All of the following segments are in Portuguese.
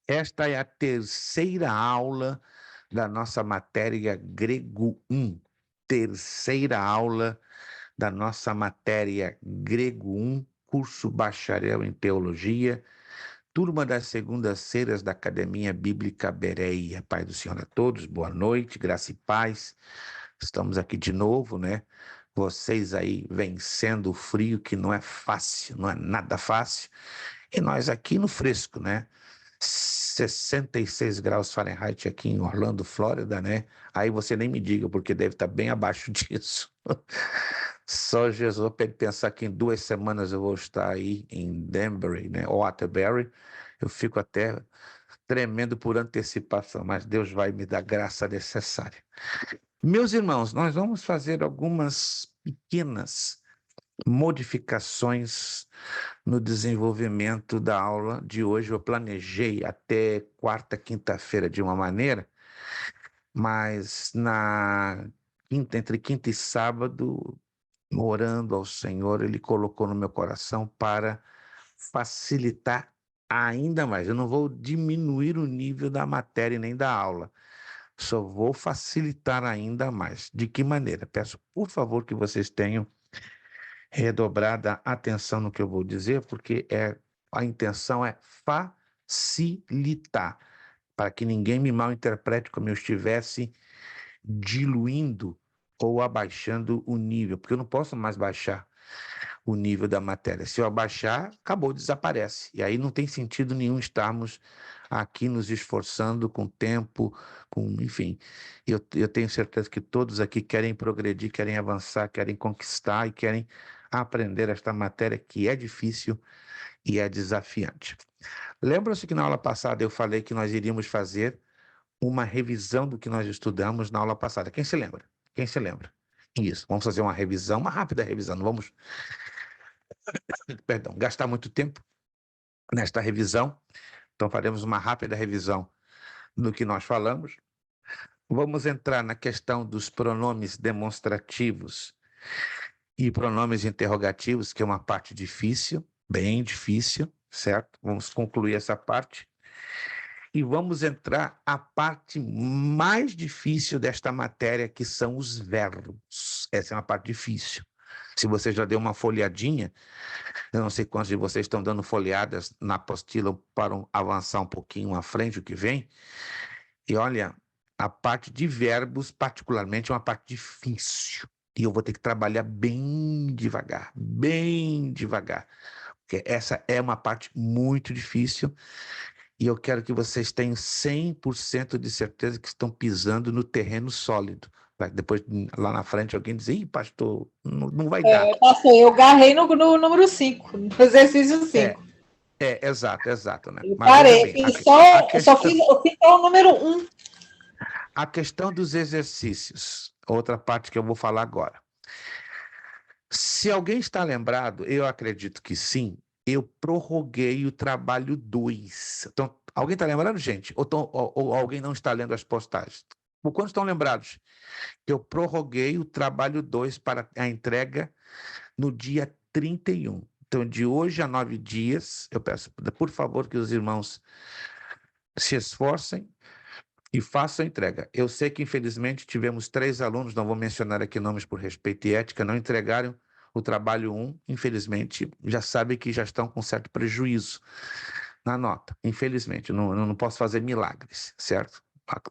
Esta é a terceira aula da nossa matéria Grego 1. Terceira aula da nossa matéria Grego 1, curso bacharel em teologia, turma das segundas-feiras da Academia Bíblica Bereia. Pai do Senhor a todos, boa noite, graça e paz. Estamos aqui de novo, né? Vocês aí vencendo o frio, que não é fácil, não é nada fácil. E nós aqui no fresco, né? 66 graus Fahrenheit aqui em Orlando, Flórida, né? Aí você nem me diga, porque deve estar bem abaixo disso. Só Jesus para ele pensar que em 2 semanas eu vou estar aí em Danbury, né? Ou Atterbury. Eu fico até tremendo por antecipação, mas Deus vai me dar graça necessária. Meus irmãos, nós vamos fazer algumas pequenas modificações no desenvolvimento da aula de hoje. Eu planejei até quarta, quinta-feira de uma maneira, mas entre quinta e sábado, orando ao Senhor, Ele colocou no meu coração para facilitar ainda mais. Eu não vou diminuir o nível da matéria nem da aula, só vou facilitar ainda mais. De que maneira? Peço, por favor, que vocês tenham redobrada atenção no que eu vou dizer, porque a intenção é facilitar, para que ninguém me mal interprete como eu estivesse diluindo ou abaixando o nível, porque eu não posso mais baixar o nível da matéria. Se eu abaixar, acabou, desaparece. E aí não tem sentido nenhum estarmos aqui nos esforçando com tempo, enfim. Eu tenho certeza que todos aqui querem progredir, querem avançar, querem conquistar e querem aprender esta matéria que é difícil e é desafiante. Lembra-se que na aula passada eu falei que nós iríamos fazer uma revisão do que nós estudamos na aula passada. Quem se lembra? Quem se lembra? Isso, vamos fazer uma revisão, uma rápida revisão, não vamos, perdão, gastar muito tempo nesta revisão. Então faremos uma rápida revisão do que nós falamos. Vamos entrar na questão dos pronomes demonstrativos e pronomes interrogativos, que é uma parte difícil, bem difícil, certo? Vamos concluir essa parte. E vamos entrar a parte mais difícil desta matéria, que são os verbos. Essa é uma parte difícil. Se você já deu uma folheadinha, eu não sei quantos de vocês estão dando folheadas na apostila para avançar um pouquinho à frente o que vem. E olha, a parte de verbos, particularmente, é uma parte difícil. E eu vou ter que trabalhar bem devagar, bem devagar. Porque essa é uma parte muito difícil. E eu quero que vocês tenham 100% de certeza que estão pisando no terreno sólido. Depois, lá na frente, alguém diz, ih, pastor, não vai dar. Passou, eu garrei no número 5, no exercício É, 5. exato, né? Eu Mas veja parei, bem, só fiz, eu fiz só o número 1. a questão dos exercícios, outra parte que eu vou falar agora. Se alguém está lembrado, eu acredito que sim, eu prorroguei o trabalho 2. Então, alguém está lembrando, gente? Ou alguém não está lendo as postagens? Por quantos estão lembrados? Eu prorroguei o trabalho 2 para a entrega no dia 31. Então, de hoje a 9 dias, eu peço, por favor, que os irmãos se esforcem e façam a entrega. Eu sei que, infelizmente, tivemos 3 alunos, não vou mencionar aqui nomes por respeito e ética, não entregaram o trabalho 1, infelizmente, já sabem que já estão com certo prejuízo na nota. Infelizmente, não posso fazer milagres, certo?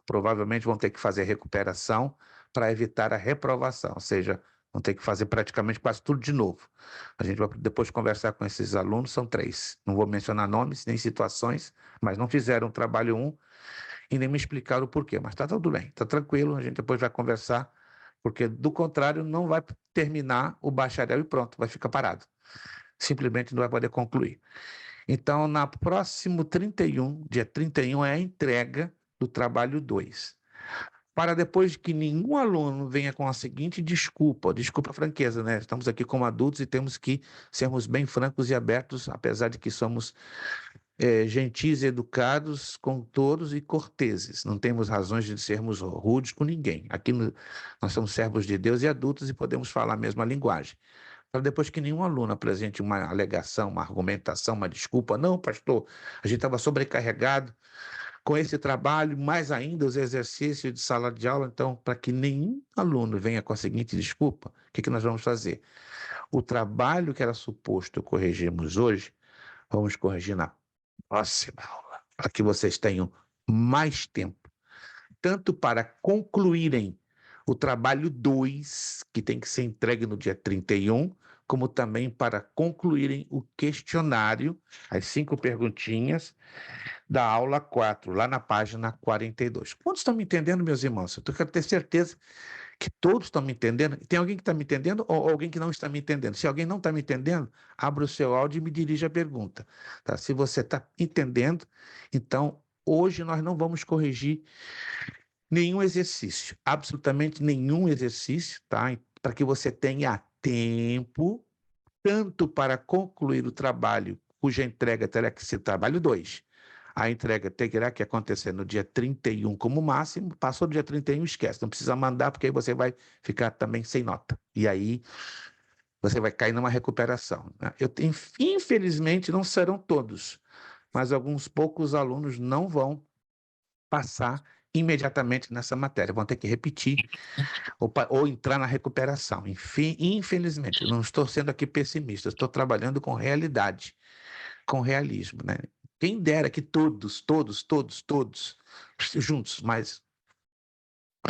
Provavelmente vão ter que fazer recuperação para evitar a reprovação, ou seja, vão ter que fazer praticamente quase tudo de novo. A gente vai depois conversar com esses alunos, são 3. Não vou mencionar nomes nem situações, mas não fizeram o trabalho 1 e nem me explicaram o porquê. Mas está tudo bem, está tranquilo, a gente depois vai conversar, porque do contrário não vai terminar o bacharel e pronto, vai ficar parado. Simplesmente não vai poder concluir. Então, na próximo 31, dia 31, é a entrega do trabalho 2. Para depois que nenhum aluno venha com a seguinte desculpa a franqueza, né? Estamos aqui como adultos e temos que sermos bem francos e abertos, apesar de que somos gentis e educados com todos e corteses. Não temos razões de sermos rudes com ninguém. Aqui nós somos servos de Deus e adultos e podemos falar a mesma linguagem. para depois que nenhum aluno apresente uma alegação, uma argumentação, uma desculpa. Não, pastor, a gente estava sobrecarregado com esse trabalho, mais ainda os exercícios de sala de aula. Então, para que nenhum aluno venha com a seguinte desculpa, o que nós vamos fazer? O trabalho que era suposto corrigirmos hoje, vamos corrigir na próxima aula, para que vocês tenham mais tempo, tanto para concluírem o trabalho 2, que tem que ser entregue no dia 31, como também para concluírem o questionário, as 5 perguntinhas da aula 4, lá na página 42. Quantos estão me entendendo, meus irmãos? Eu quero ter certeza que todos estão me entendendo. Tem alguém que está me entendendo ou alguém que não está me entendendo? Se alguém não está me entendendo, abra o seu áudio e me dirija a pergunta. Tá? Se você está entendendo, então hoje nós não vamos corrigir nenhum exercício, absolutamente nenhum exercício, tá? Para que você tenha tempo, tanto para concluir o trabalho, cuja entrega terá que ser trabalho 2. A entrega terá que acontecer no dia 31 como máximo. Passou do dia 31, esquece. Não precisa mandar, porque aí você vai ficar também sem nota. E aí você vai cair numa recuperação, né? Infelizmente, não serão todos, mas alguns poucos alunos não vão passar imediatamente nessa matéria. Vão ter que repetir ou entrar na recuperação. Enfim, infelizmente, eu não estou sendo aqui pessimista, estou trabalhando com realidade, com realismo, né? Quem dera que todos juntos, mas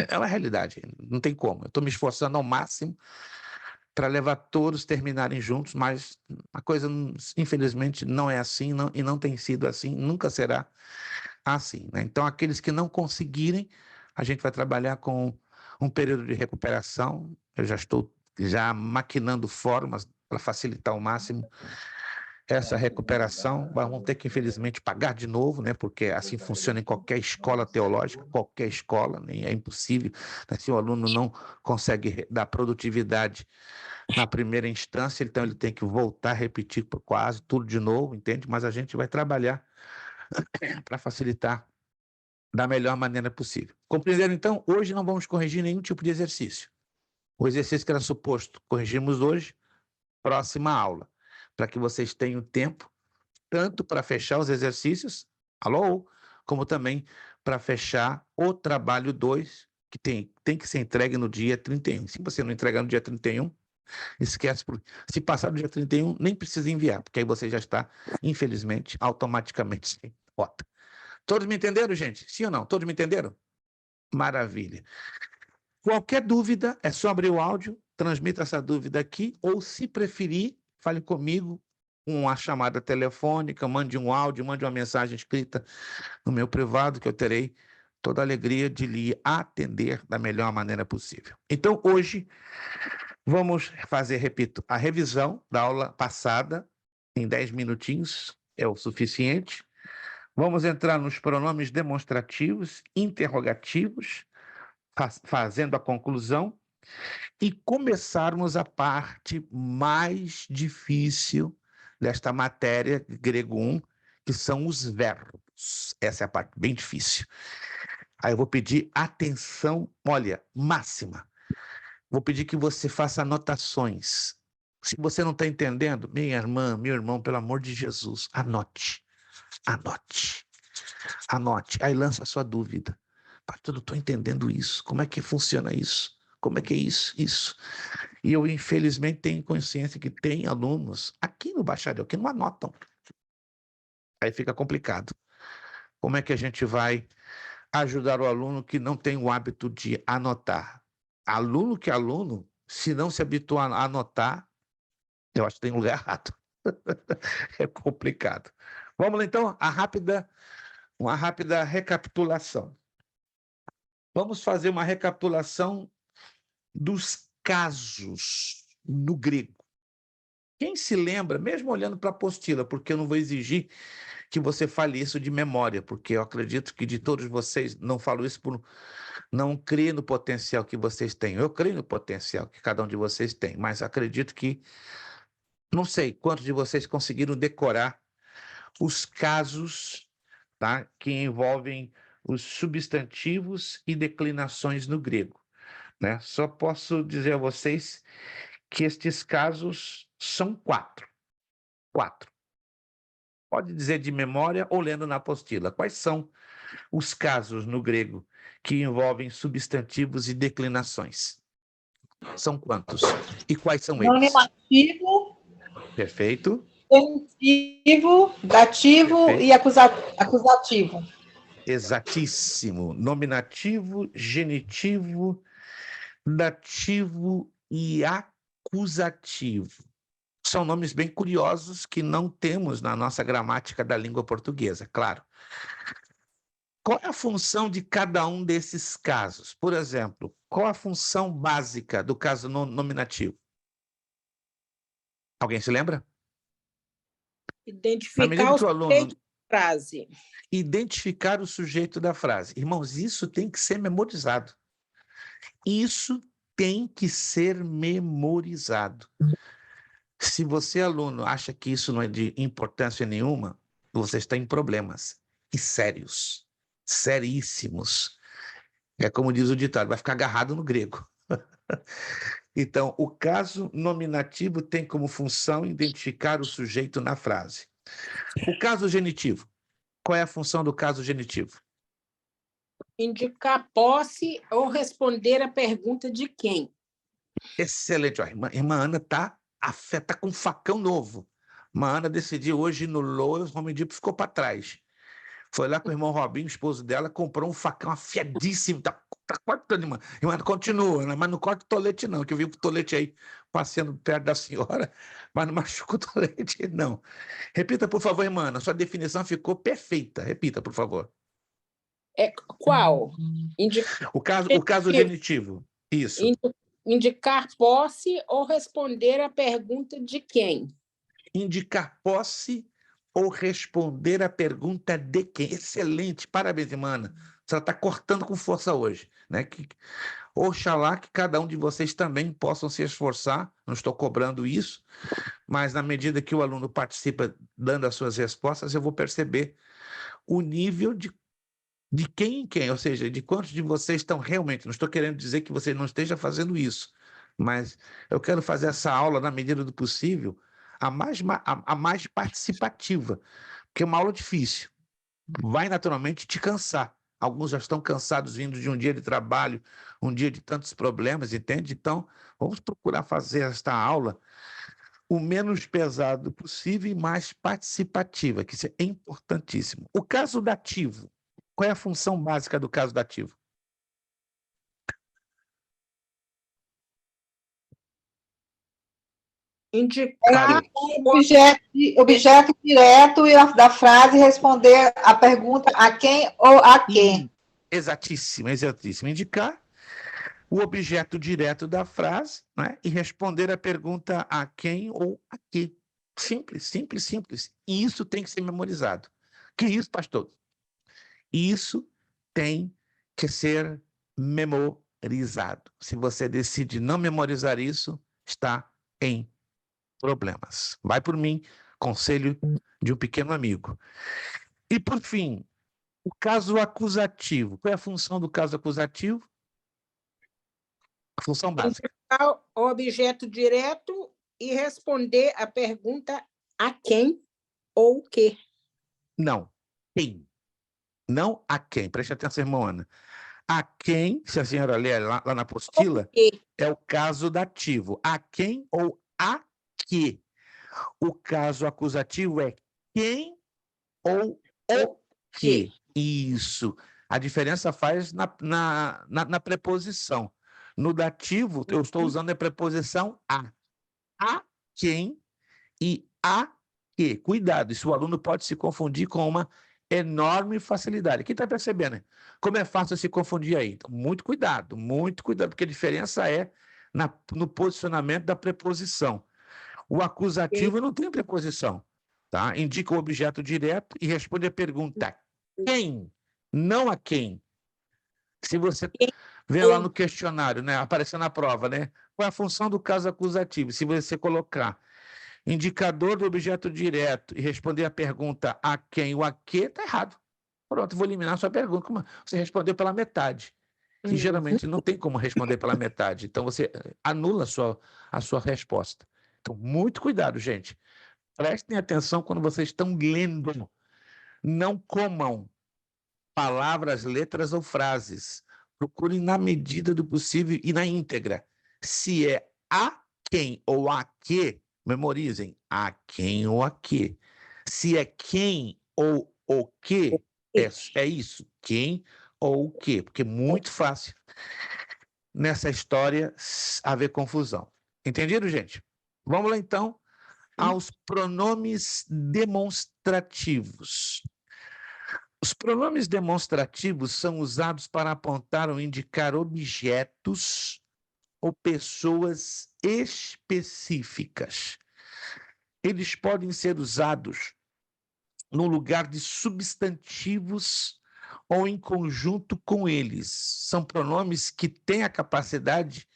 é uma realidade, não tem como. Eu estou me esforçando ao máximo para levar todos terminarem juntos, mas a coisa, infelizmente, não é assim e não tem sido assim, nunca será assim, né? Então, aqueles que não conseguirem, a gente vai trabalhar com um período de recuperação. Eu já estou maquinando formas para facilitar ao máximo essa recuperação. Vamos ter que, infelizmente, pagar de novo, né? Porque assim funciona em qualquer escola teológica, qualquer escola, né? É impossível, né? Se o aluno não consegue dar produtividade na primeira instância, então ele tem que voltar a repetir quase tudo de novo, entende? Mas a gente vai trabalhar para facilitar da melhor maneira possível. Compreenderam, então? Hoje não vamos corrigir nenhum tipo de exercício. O exercício que era suposto corrigirmos hoje, próxima aula, para que vocês tenham tempo tanto para fechar os exercícios, alô, como também para fechar o trabalho 2, que tem que ser entregue no dia 31. Se você não entregar no dia 31, esquece. Se passar do dia 31, nem precisa enviar, porque aí você já está, infelizmente, automaticamente sem nota. Todos me entenderam, gente? Sim ou não? Todos me entenderam? Maravilha. Qualquer dúvida, é só abrir o áudio, transmita essa dúvida aqui, ou se preferir, fale comigo, uma chamada telefônica, mande um áudio, mande uma mensagem escrita no meu privado, que eu terei toda a alegria de lhe atender da melhor maneira possível. Então, hoje, vamos fazer, repito, a revisão da aula passada, em 10 minutinhos, é o suficiente. Vamos entrar nos pronomes demonstrativos, interrogativos, fazendo a conclusão, e começarmos a parte mais difícil desta matéria, grego 1, que são os verbos. Essa é a parte bem difícil. Aí eu vou pedir atenção, olha, máxima. Vou pedir que você faça anotações. Se você não está entendendo, minha irmã, meu irmão, pelo amor de Jesus, anote, anote, anote. Aí lança a sua dúvida. Pastor, eu estou entendendo isso. Como é que funciona isso? Como é que é isso? Isso. E eu, infelizmente, tenho consciência que tem alunos aqui no bacharel que não anotam. Aí fica complicado. Como é que a gente vai ajudar o aluno que não tem o hábito de anotar? Aluno que aluno, se não se habituar a anotar, eu acho que tem um lugar errado. É complicado. Vamos lá, então, uma rápida recapitulação. Vamos fazer uma recapitulação dos casos no grego. Quem se lembra, mesmo olhando para a apostila, porque eu não vou exigir que você fale isso de memória, porque eu acredito que de todos vocês, não falo isso por não crer no potencial que vocês têm. Eu creio no potencial que cada um de vocês tem, mas acredito que não sei quantos de vocês conseguiram decorar os casos, tá, que envolvem os substantivos e declinações no grego, né? Só posso dizer a vocês que estes casos são 4. 4. Pode dizer de memória ou lendo na apostila. Quais são os casos no grego que envolvem substantivos e declinações? São quantos? E quais são eles? Nominativo, Perfeito. genitivo, dativo Perfeito. e acusativo. Exatíssimo. Nominativo, genitivo, dativo e acusativo. São nomes bem curiosos que não temos na nossa gramática da língua portuguesa, claro. Qual é a função de cada um desses casos? Por exemplo, qual a função básica do caso nominativo? Alguém se lembra? Na medida Identificar o que o aluno sujeito da frase. identificar o sujeito da frase. Irmãos, isso tem que ser memorizado. Isso tem que ser memorizado. Se você, aluno, acha que isso não é de importância nenhuma, você está em problemas. E sérios. Seríssimos. É como diz o ditado, vai ficar agarrado no grego. Então, o caso nominativo tem como função identificar o sujeito na frase. O caso genitivo. Qual é a função do caso genitivo? Indicar posse ou responder a pergunta de quem. Excelente. Ó, irmã Ana tá com um facão novo. Irmã Ana decidiu hoje no Lowe's, o Home Depot ficou para trás. Foi lá com o irmão Robinho, esposo dela, comprou um facão afiadíssimo. Tá cortando, irmã. Irmã, continua, né? Mas não corta o tolete, não, que eu vi o tolete aí passeando perto da senhora, mas não machuca o tolete, não. Repita, por favor, irmã Ana. Sua definição ficou perfeita. Repita, por favor. Qual? O caso genitivo. Isso. Indicar posse ou responder a pergunta de quem. Indicar posse ou responder a pergunta de quem. Excelente, parabéns, irmã Ana. Você está cortando com força hoje, né? Oxalá que cada um de vocês também possam se esforçar, não estou cobrando isso, mas na medida que o aluno participa dando as suas respostas, eu vou perceber o nível de quem em quem, ou seja, de quantos de vocês estão realmente, não estou querendo dizer que você não esteja fazendo isso, mas eu quero fazer essa aula, na medida do possível, a mais participativa, porque é uma aula difícil, vai naturalmente te cansar. Alguns já estão cansados vindo de um dia de trabalho, um dia de tantos problemas, entende? Então, vamos procurar fazer esta aula o menos pesado possível e mais participativa, que isso é importantíssimo. O caso dativo. Qual é a função básica do caso dativo? Indicar Objeto direto da frase responder a pergunta a quem ou a quem. Exatíssimo, exatíssimo. Indicar o objeto direto da frase, né, e responder a pergunta a quem ou a que. Simples, simples, simples. E isso tem que ser memorizado. Que isso, pastor? Isso tem que ser memorizado. Se você decide não memorizar isso, está em problemas. Vai por mim, conselho de um pequeno amigo. E, por fim, o caso acusativo. Qual é a função do caso acusativo? A função básica. Indicar o objeto direto e responder a pergunta a quem ou o que. Não. Quem? Não a quem. Preste atenção, irmã Ana. A quem, se a senhora ler lá na apostila, é o caso dativo. A quem ou a que. O caso acusativo é quem ou o que. Isso. A diferença faz na preposição. No dativo, eu estou usando a preposição a. A quem e a que. Cuidado, isso o aluno pode se confundir com uma enorme facilidade. Quem está percebendo? Como é fácil se confundir aí? Então, muito cuidado, porque a diferença é no posicionamento da preposição. O acusativo não tem preposição, tá? Indica o objeto direto e responde a pergunta quem, não a quem. Se você vê lá no questionário, né, aparecendo na prova, né? Qual é a função do caso acusativo? Se você colocar indicador do objeto direto e responder a pergunta a quem ou a que, está errado. Pronto, vou eliminar a sua pergunta. Você respondeu pela metade. que geralmente não tem como responder pela metade. Então, você anula a sua resposta. Então, muito cuidado, gente. Prestem atenção quando vocês estão lendo. Não comam palavras, letras ou frases. Procurem na medida do possível e na íntegra. Se é a quem ou a que, memorizem, a quem ou a que. Se é quem ou o que, é isso, quem ou o que, porque é muito fácil nessa história haver confusão. Entendido, gente? Vamos lá, então, aos pronomes demonstrativos. Os pronomes demonstrativos são usados para apontar ou indicar objetos ou pessoas específicas. Eles podem ser usados no lugar de substantivos ou em conjunto com eles. São pronomes que têm a capacidade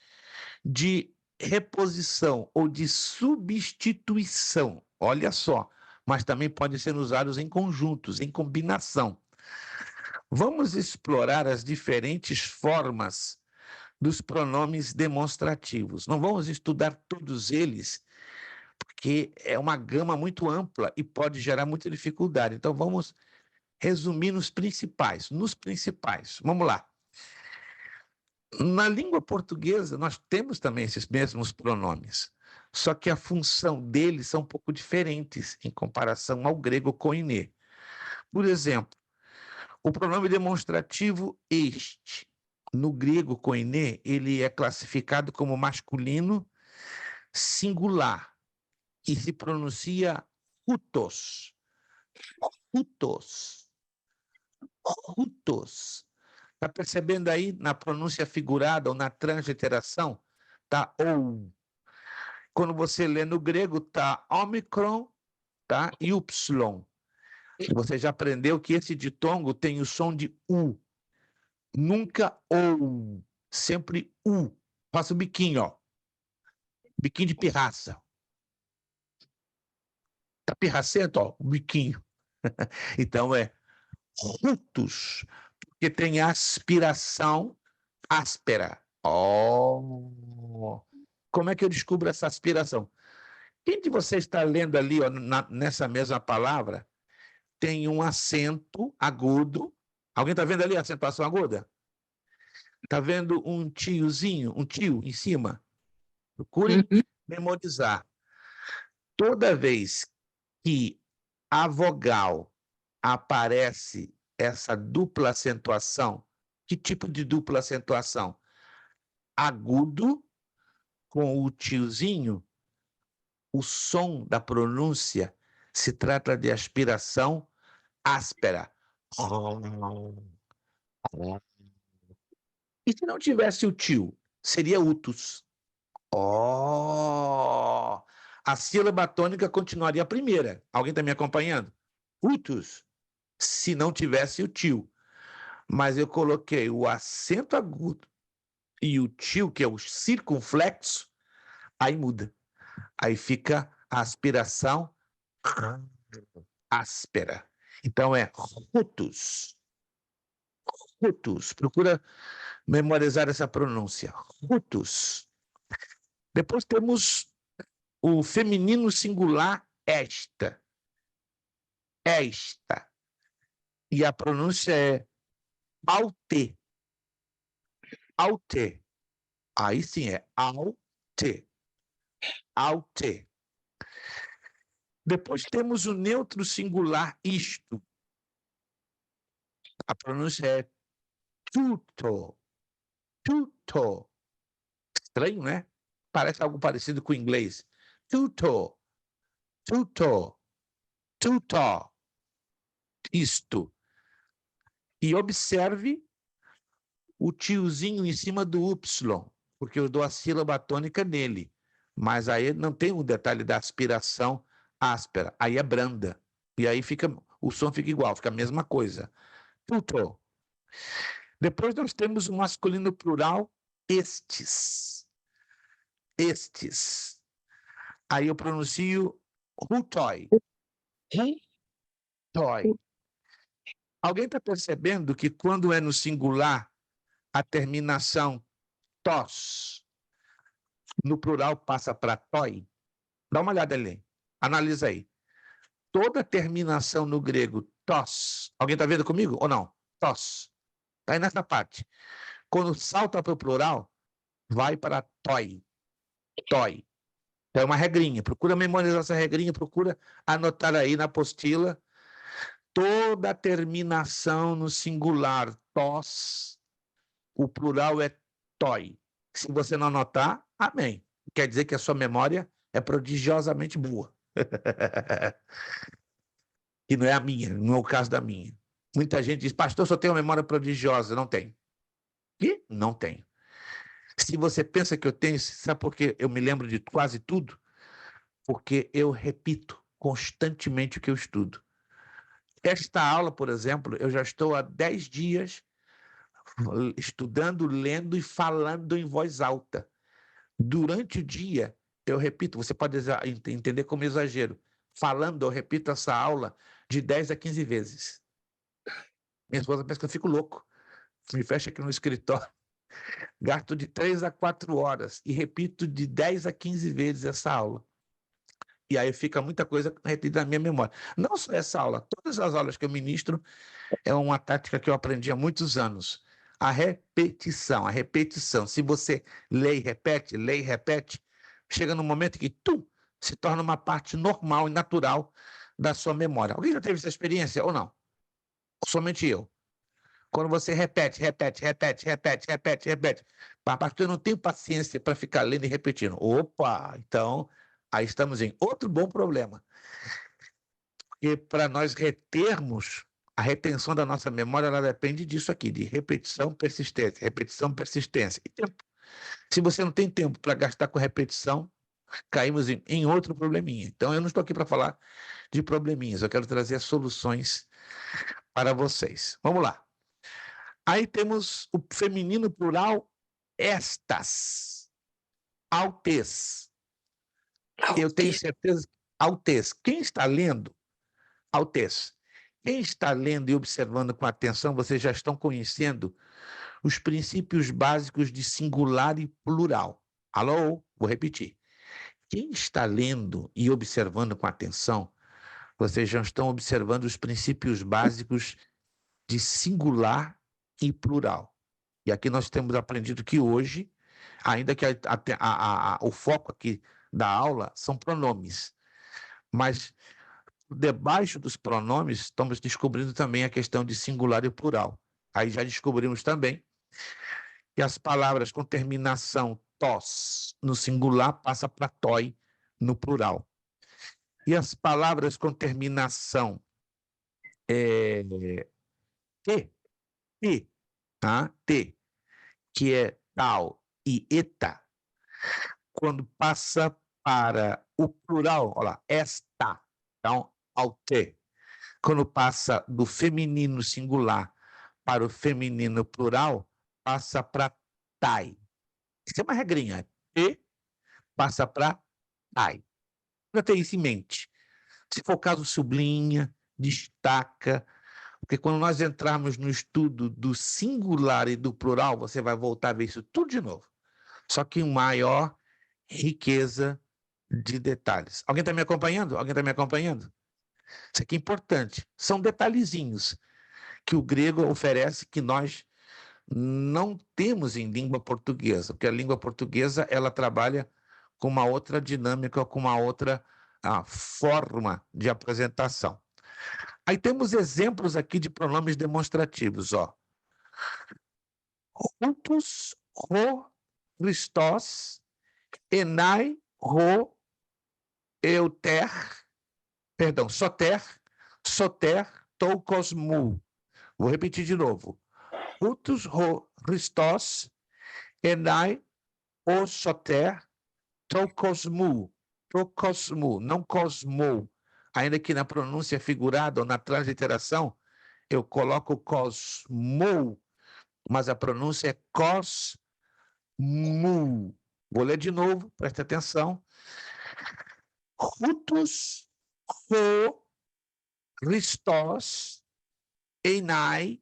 de reposição ou de substituição. Olha só, mas também podem ser usados em conjuntos, em combinação. Vamos explorar as diferentes formas dos pronomes demonstrativos. Não vamos estudar todos eles, porque é uma gama muito ampla e pode gerar muita dificuldade. Então, vamos resumir nos principais. Vamos lá. Na língua portuguesa, nós temos também esses mesmos pronomes, só que a função deles são um pouco diferentes em comparação ao grego koiné. Por exemplo, o pronome demonstrativo este, no grego koiné, ele é classificado como masculino singular e se pronuncia hutos. Hutos. Hutos. Está percebendo aí na pronúncia figurada ou na transliteração? Tá ou. Quando você lê no grego, tá omicron, tá? E upsilon. Você já aprendeu que esse ditongo tem o som de U. Nunca ou. Sempre U. Faça o biquinho, ó. Biquinho de pirraça. Tá pirracento, ó, o biquinho. Então é rutus, porque tem aspiração áspera. Oh! Como é que eu descubro essa aspiração? Quem de vocês está lendo ali, ó, nessa mesma palavra, tem um acento agudo. Alguém está vendo ali a acentuação aguda? Está vendo um tiozinho, um tio em cima? Procure memorizar. Toda vez que a vogal aparece essa dupla acentuação, que tipo de dupla acentuação? Agudo com o tiozinho, o som da pronúncia se trata de aspiração áspera. E se não tivesse o tio, seria utus. Oh! A sílaba tônica continuaria a primeira. Alguém está me acompanhando? Utus, se não tivesse o tio. Mas eu coloquei o acento agudo e o tio, que é o circunflexo, aí muda. Aí fica a aspiração áspera. Então é rutus. Rutus. Procura memorizar essa pronúncia. Rutus. Depois temos o feminino singular esta. Esta. E a pronúncia é aute. Aute. Aí sim é aute. Aute. Depois temos o neutro singular isto. A pronúncia é tuto. Tuto. Estranho, né? Parece algo parecido com o inglês. Tuto. Tuto. Tuto. Isto. E observe o tiozinho em cima do Y, porque eu dou a sílaba tônica nele. Mas aí não tem o detalhe da aspiração áspera. Aí é branda. E aí o som fica igual, fica a mesma coisa. Tuto. Depois nós temos o masculino plural estes. Estes. Aí eu pronuncio hutoi. Hutoi. Alguém está percebendo que quando é no singular, a terminação tos no plural passa para toi? Dá uma olhada ali. Analisa aí. Toda terminação no grego tos. Alguém está vendo comigo ou não? Tos. Está aí nessa parte. Quando salta para o plural, vai para toi. Toi. É uma regrinha. Procura memorizar essa regrinha, procura anotar aí na apostila. Toda terminação no singular tos, o plural é toi. Se você não anotar, amém. Quer dizer que a sua memória é prodigiosamente boa. Que não é a minha, não é o caso da minha. Muita gente diz, pastor, só tenho uma memória prodigiosa. Não tenho. E não tenho. Se você pensa que eu tenho, sabe por que eu me lembro de quase tudo? Porque eu repito constantemente o que eu estudo. Esta aula, por exemplo, eu já estou há 10 dias estudando, lendo e falando em voz alta. Durante o dia, eu repito, você pode entender como exagero. Falando, eu repito essa aula de 10 a 15 vezes. Minha esposa pensa que eu fico louco. Me fecha aqui no escritório. Gasto de 3 a 4 horas e repito de 10 a 15 vezes essa aula. E aí fica muita coisa retida na minha memória. Não só essa aula, todas as aulas que eu ministro é uma tática que eu aprendi há muitos anos. A repetição, a repetição. Se você lê e repete, chega num momento que se torna uma parte normal e natural da sua memória. Alguém já teve essa experiência ou não? Ou somente eu? Quando você repete. Pastor, eu não tenho paciência para ficar lendo e repetindo. Opa, então aí estamos em outro bom problema. Porque para nós retermos, a retenção da nossa memória, ela depende disso aqui, de repetição, persistência e tempo. Se você não tem tempo para gastar com repetição, caímos em outro probleminha. Então, eu não estou aqui para falar de probleminhas, eu quero trazer soluções para vocês. Vamos lá. Aí temos o feminino plural estas, altez. Eu tenho certeza, altez. Quem está lendo, altez. Quem está lendo e observando com atenção, vocês já estão conhecendo os princípios básicos de singular e plural. Alô? Vou repetir. Quem está lendo e observando com atenção, vocês já estão observando os princípios básicos de singular e plural. E aqui nós temos aprendido que hoje, ainda que o foco aqui da aula são pronomes, mas debaixo dos pronomes estamos descobrindo também a questão de singular e plural. Aí já descobrimos também que as palavras com terminação tos no singular passa para toi no plural. E as palavras com terminação te, tá? Te, que é tal e eta, quando passa para o plural, olha lá, esta, então, alte. Quando passa do feminino singular para o feminino plural, passa para tai. Isso é uma regrinha. Te passa para tai. Para ter isso em mente. Se for o caso, sublinha, destaca, porque quando nós entrarmos no estudo do singular e do plural, você vai voltar a ver isso tudo de novo. Só que em maior riqueza de detalhes. Alguém está me acompanhando? Alguém está me acompanhando? Isso aqui é importante. São detalhezinhos que o grego oferece que nós não temos em língua portuguesa, porque a língua portuguesa ela trabalha com uma outra dinâmica, com uma outra forma de apresentação. Aí temos exemplos aqui de pronomes demonstrativos, ó. Hutus, ro, Christos, enai, ro, euter, perdão, soter, tou, cosmu. Vou repetir de novo. Hutus, ro, Christos, enai, o, soter, tou, cosmu. Tou, cosmu, não cosmou. Ainda que na pronúncia figurada ou na transliteração, eu coloco cosmou, mas a pronúncia é cosmu. Vou ler de novo, presta atenção. Hutus, ho, Christos, enai,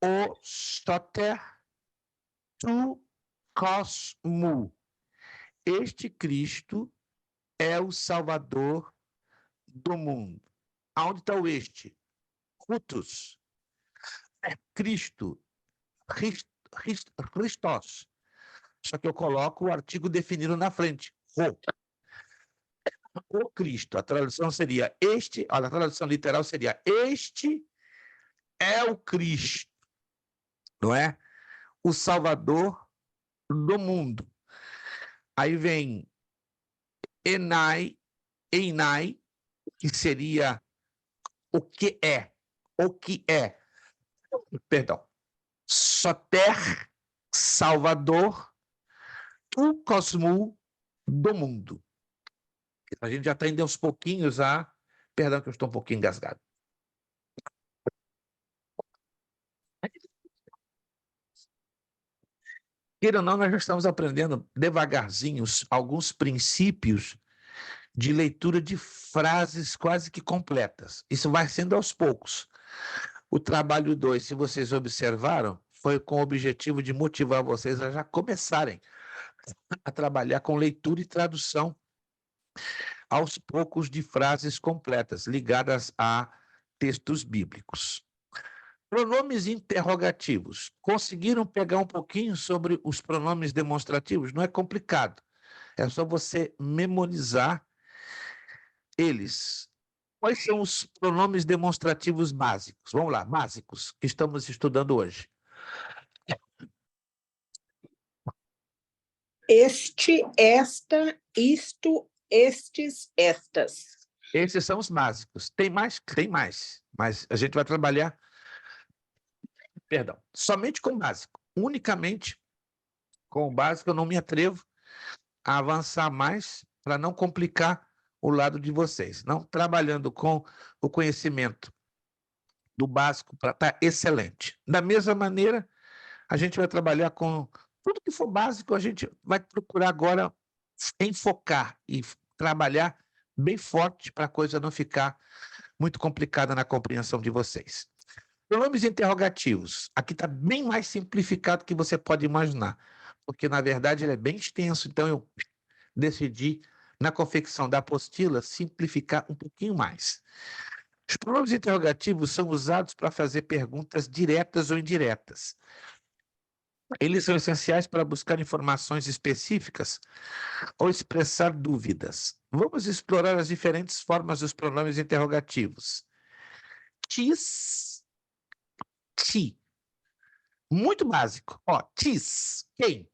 o, soter, tu cosmo. Este Cristo é o Salvador do mundo. Aonde está o este? Hutus. É Cristo. Christos. Só que eu coloco o artigo definido na frente. O Cristo. A tradução seria este. Olha, a tradução literal seria este é o Cristo. Não é? O Salvador do mundo. Aí vem Enai, que seria o que é. O que é. Perdão. Soter, Salvador, tu cosmo do mundo. A gente já está indo aos pouquinhos a... Perdão que eu estou um pouquinho engasgado. Queira ou não, nós já estamos aprendendo devagarzinho alguns princípios de leitura de frases quase que completas. Isso vai sendo aos poucos. O trabalho 2, se vocês observaram, foi com o objetivo de motivar vocês a já começarem a trabalhar com leitura e tradução aos poucos de frases completas ligadas a textos bíblicos. Pronomes interrogativos. Conseguiram pegar um pouquinho sobre os pronomes demonstrativos? Não é complicado. É só você memorizar eles. Quais são os pronomes demonstrativos básicos? Vamos lá, básicos, que estamos estudando hoje. Este, esta, isto, estes, estas. Esses são os básicos. Tem mais? Tem mais. Mas a gente vai trabalhar, perdão, somente com o básico. Unicamente com o básico, eu não me atrevo a avançar mais para não complicar o lado de vocês. Não trabalhando com o conhecimento do básico para estar excelente. Da mesma maneira, a gente vai trabalhar com tudo que for básico, a gente vai procurar agora enfocar e trabalhar bem forte para a coisa não ficar muito complicada na compreensão de vocês. Pronomes interrogativos. Aqui está bem mais simplificado que você pode imaginar, porque, na verdade, ele é bem extenso, então eu decidi, na confecção da apostila, simplificar um pouquinho mais. Os pronomes interrogativos são usados para fazer perguntas diretas ou indiretas. Eles são essenciais para buscar informações específicas ou expressar dúvidas. Vamos explorar as diferentes formas dos pronomes interrogativos. Tis, ti. Muito básico. Ó, tis, quem?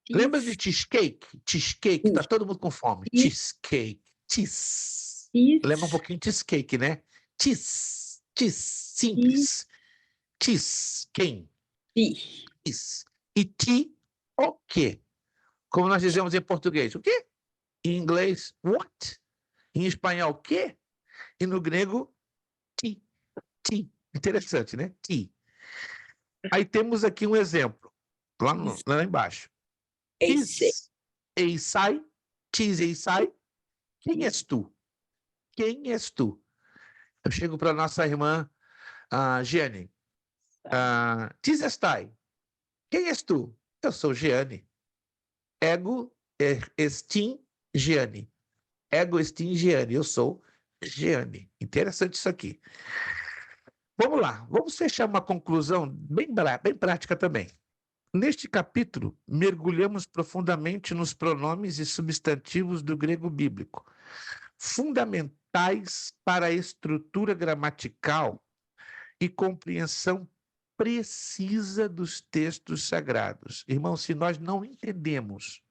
Lembra de cheesecake? Cheesecake, tá todo mundo com fome. Cheesecake, tis. Lembra um pouquinho de cheesecake, né? Tis, simples. Tis, quem? Tis. E ti, o quê? Como nós dizemos em português, o quê? Em inglês, what? Em espanhol, quê? E no grego, ti. Interessante, né? Ti. Aí temos aqui um exemplo, lá embaixo. Tis, eisai, tis, eisai. Quem és tu? Quem és tu? Eu chego para nossa irmã, Giane. Tis estai. Quem és tu? Eu sou Giane. Ego estim Giane. Ego estim Giane. Eu sou Giane. Interessante isso aqui. Vamos lá. Vamos fechar uma conclusão bem prática também. Neste capítulo, mergulhamos profundamente nos pronomes e substantivos do grego bíblico, fundamentais para a estrutura gramatical e compreensão precisa dos textos sagrados. Irmãos, se nós não entendemos,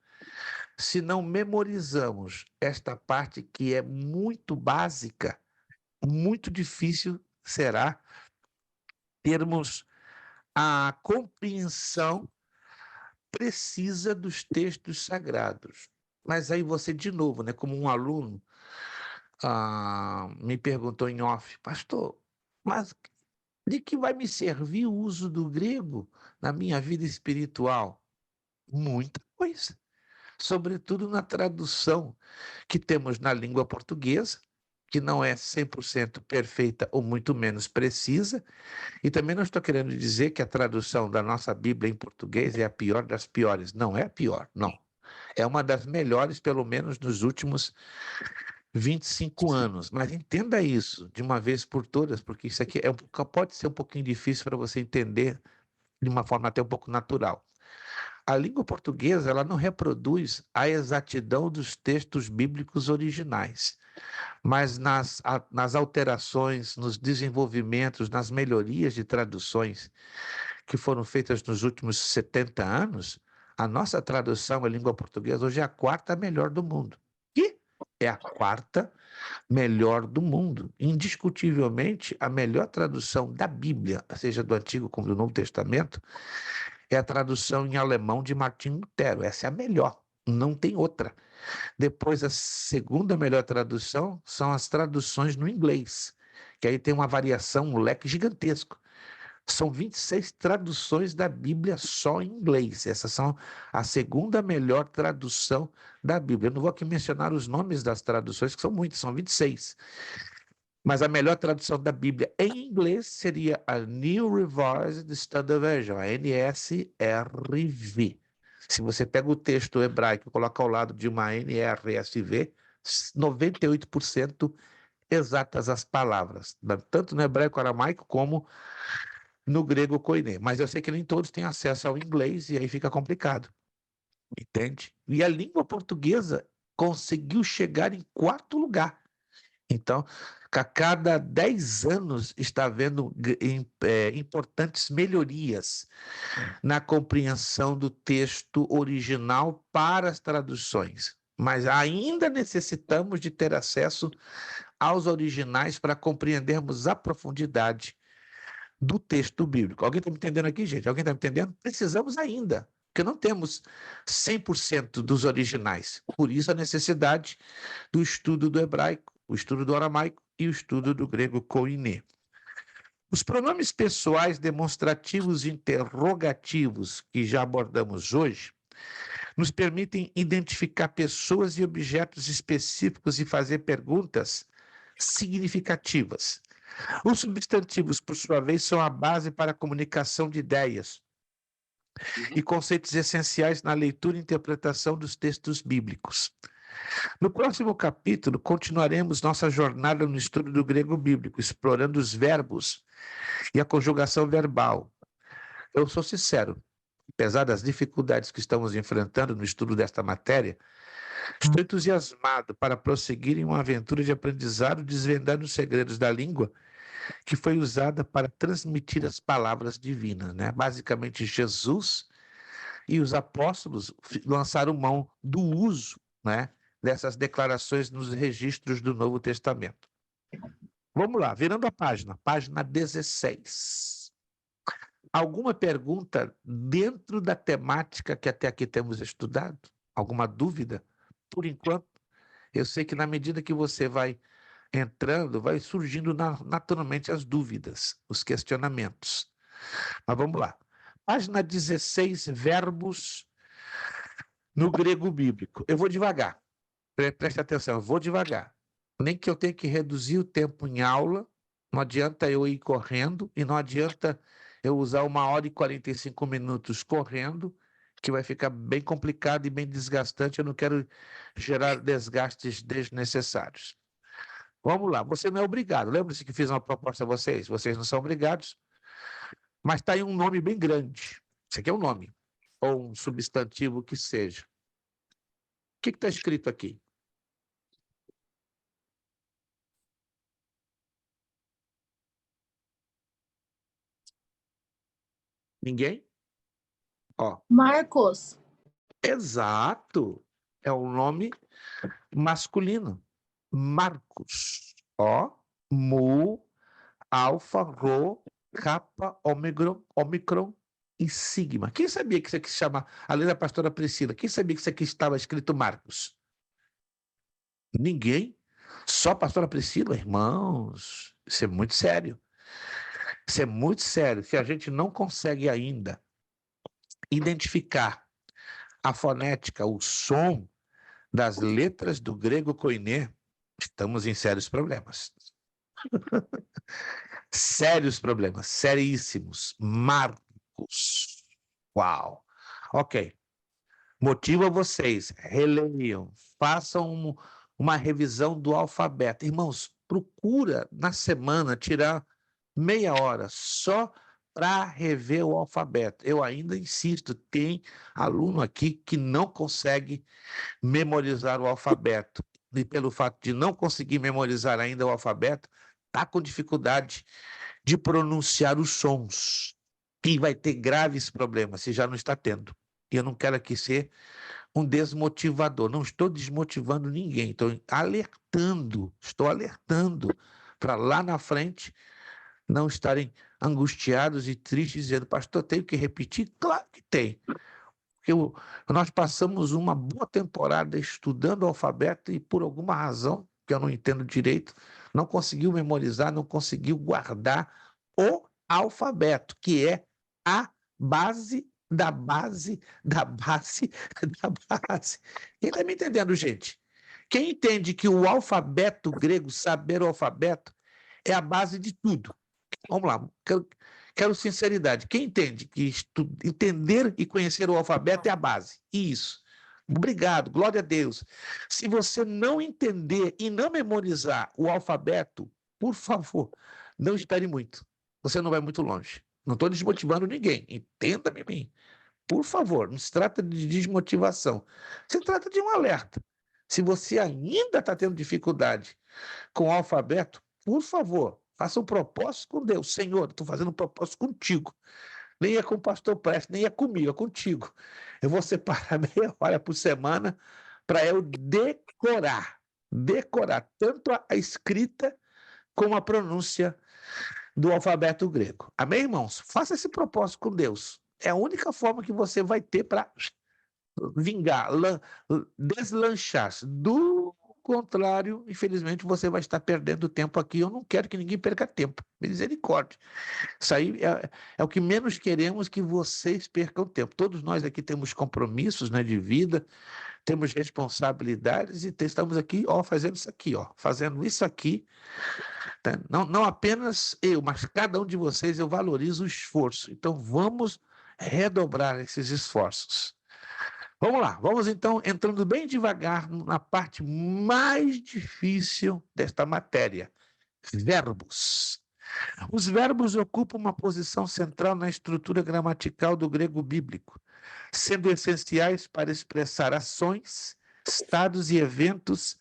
se não memorizamos esta parte que é muito básica, muito difícil será termos a compreensão precisa dos textos sagrados. Mas aí você, de novo, né, como um aluno, me perguntou em off, pastor, mas de que vai me servir o uso do grego na minha vida espiritual? Muita coisa. Sobretudo na tradução que temos na língua portuguesa que não é 100% perfeita ou muito menos precisa, e também não estou querendo dizer que a tradução da nossa Bíblia em português é a pior das piores. Não é a pior, não. É uma das melhores, pelo menos nos últimos 25 anos. Mas entenda isso de uma vez por todas, porque isso aqui pode ser um pouquinho difícil para você entender de uma forma até um pouco natural. A língua portuguesa, ela não reproduz a exatidão dos textos bíblicos originais, mas nas alterações, nos desenvolvimentos, nas melhorias de traduções que foram feitas nos últimos 70 anos, a nossa tradução à língua portuguesa hoje é a quarta melhor do mundo. E é a quarta melhor do mundo. Indiscutivelmente, a melhor tradução da Bíblia, seja do Antigo como do Novo Testamento, é a tradução em alemão de Martinho Lutero. Essa é a melhor, não tem outra. Depois, a segunda melhor tradução são as traduções no inglês, que aí tem uma variação, um leque gigantesco. São 26 traduções da Bíblia só em inglês. Essas são a segunda melhor tradução da Bíblia. Eu não vou aqui mencionar os nomes das traduções, que são muitas, são 26. Mas a melhor tradução da Bíblia em inglês seria a New Revised Standard Version, a NSRV. Se você pega o texto hebraico e coloca ao lado de uma NRSV, 98% exatas as palavras, tanto no hebraico aramaico como no grego koiné. Mas eu sei que nem todos têm acesso ao inglês e aí fica complicado, entende? E a língua portuguesa conseguiu chegar em quarto lugar. Então, a cada 10 anos está havendo importantes melhorias na compreensão do texto original para as traduções. Mas ainda necessitamos de ter acesso aos originais para compreendermos a profundidade do texto bíblico. Alguém está me entendendo aqui, gente? Alguém está me entendendo? Precisamos ainda, porque não temos 100% dos originais. Por isso a necessidade do estudo do hebraico, o estudo do aramaico e o estudo do grego koiné. Os pronomes pessoais demonstrativos e interrogativos que já abordamos hoje nos permitem identificar pessoas e objetos específicos e fazer perguntas significativas. Os substantivos, por sua vez, são a base para a comunicação de ideias e conceitos essenciais na leitura e interpretação dos textos bíblicos. No próximo capítulo, continuaremos nossa jornada no estudo do grego bíblico, explorando os verbos e a conjugação verbal. Eu sou sincero, apesar das dificuldades que estamos enfrentando no estudo desta matéria, estou entusiasmado para prosseguir em uma aventura de aprendizado desvendando os segredos da língua que foi usada para transmitir as palavras divinas, né? Basicamente, Jesus e os apóstolos lançaram mão do uso, né, dessas declarações nos registros do Novo Testamento. Vamos lá, virando a página 16. Alguma pergunta dentro da temática que até aqui temos estudado? Alguma dúvida? Por enquanto, eu sei que na medida que você vai entrando, vai surgindo naturalmente as dúvidas, os questionamentos. Mas vamos lá. Página 16, verbos no grego bíblico. Eu vou devagar. Preste atenção, eu vou devagar. Nem que eu tenha que reduzir o tempo em aula, não adianta eu ir correndo e não adianta eu usar 1h e 45 minutos correndo, que vai ficar bem complicado e bem desgastante. Eu não quero gerar desgastes desnecessários. Vamos lá, você não é obrigado. Lembra-se que fiz uma proposta a vocês? Vocês não são obrigados, mas está aí um nome bem grande. Isso aqui é um nome, ou um substantivo que seja. O que está escrito aqui? Ninguém? Ó. Marcos. Exato. É um nome masculino. Marcos. Ó. Mu, alfa, rho, kappa, ômicron e sigma. Quem sabia que isso aqui se chama, além da pastora Priscila, quem sabia que isso aqui estava escrito Marcos? Ninguém? Só a pastora Priscila? Irmãos, isso é muito sério. Isso é muito sério. Se a gente não consegue ainda identificar a fonética, o som das letras do grego koiné, Estamos em sérios problemas. Sérios problemas, seríssimos. Marcos. Uau. Ok. Motiva vocês, releiam, façam uma revisão do alfabeto. Irmãos, procura na semana tirar meia hora só para rever o alfabeto. Eu ainda insisto, tem aluno aqui que não consegue memorizar o alfabeto. E pelo fato de não conseguir memorizar ainda o alfabeto, está com dificuldade de pronunciar os sons. E vai ter graves problemas, se já não está tendo. E eu não quero aqui ser um desmotivador. Não estou desmotivando ninguém, estou alertando para lá na frente não estarem angustiados e tristes, dizendo, pastor, tenho que repetir? Claro que tem. Porque nós passamos uma boa temporada estudando o alfabeto e, por alguma razão, que eu não entendo direito, não conseguiu memorizar, não conseguiu guardar o alfabeto, que é a base da base da base da base. Quem está me entendendo, gente? Quem entende que o alfabeto grego, saber o alfabeto, é a base de tudo. Vamos lá, quero sinceridade. Quem entende que entender e conhecer o alfabeto é a base? Isso. Obrigado, glória a Deus. Se você não entender e não memorizar o alfabeto, por favor, não espere muito. Você não vai muito longe. Não estou desmotivando ninguém. Entenda-me bem. Por favor, não se trata de desmotivação. Se trata de um alerta. Se você ainda está tendo dificuldade com o alfabeto, por favor, faça um propósito com Deus. Senhor, estou fazendo um propósito contigo. Nem é com o pastor Prestes, nem é comigo, é contigo. Eu vou separar meia hora por semana para eu decorar tanto a escrita como a pronúncia do alfabeto grego. Amém, irmãos? Faça esse propósito com Deus. É a única forma que você vai ter para vingar, deslanchar. Do contrário, infelizmente, você vai estar perdendo tempo aqui. Eu não quero que ninguém perca tempo. Misericórdia. Isso aí é o que menos queremos, que vocês percam tempo. Todos nós aqui temos compromissos, né, de vida, temos responsabilidades e estamos aqui, ó, fazendo isso aqui, ó, fazendo isso aqui. Tá? Não apenas eu, mas cada um de vocês, eu valorizo o esforço. Então, vamos redobrar esses esforços. Vamos lá, vamos então entrando bem devagar na parte mais difícil desta matéria: verbos. Os verbos ocupam uma posição central na estrutura gramatical do grego bíblico, sendo essenciais para expressar ações, estados e eventos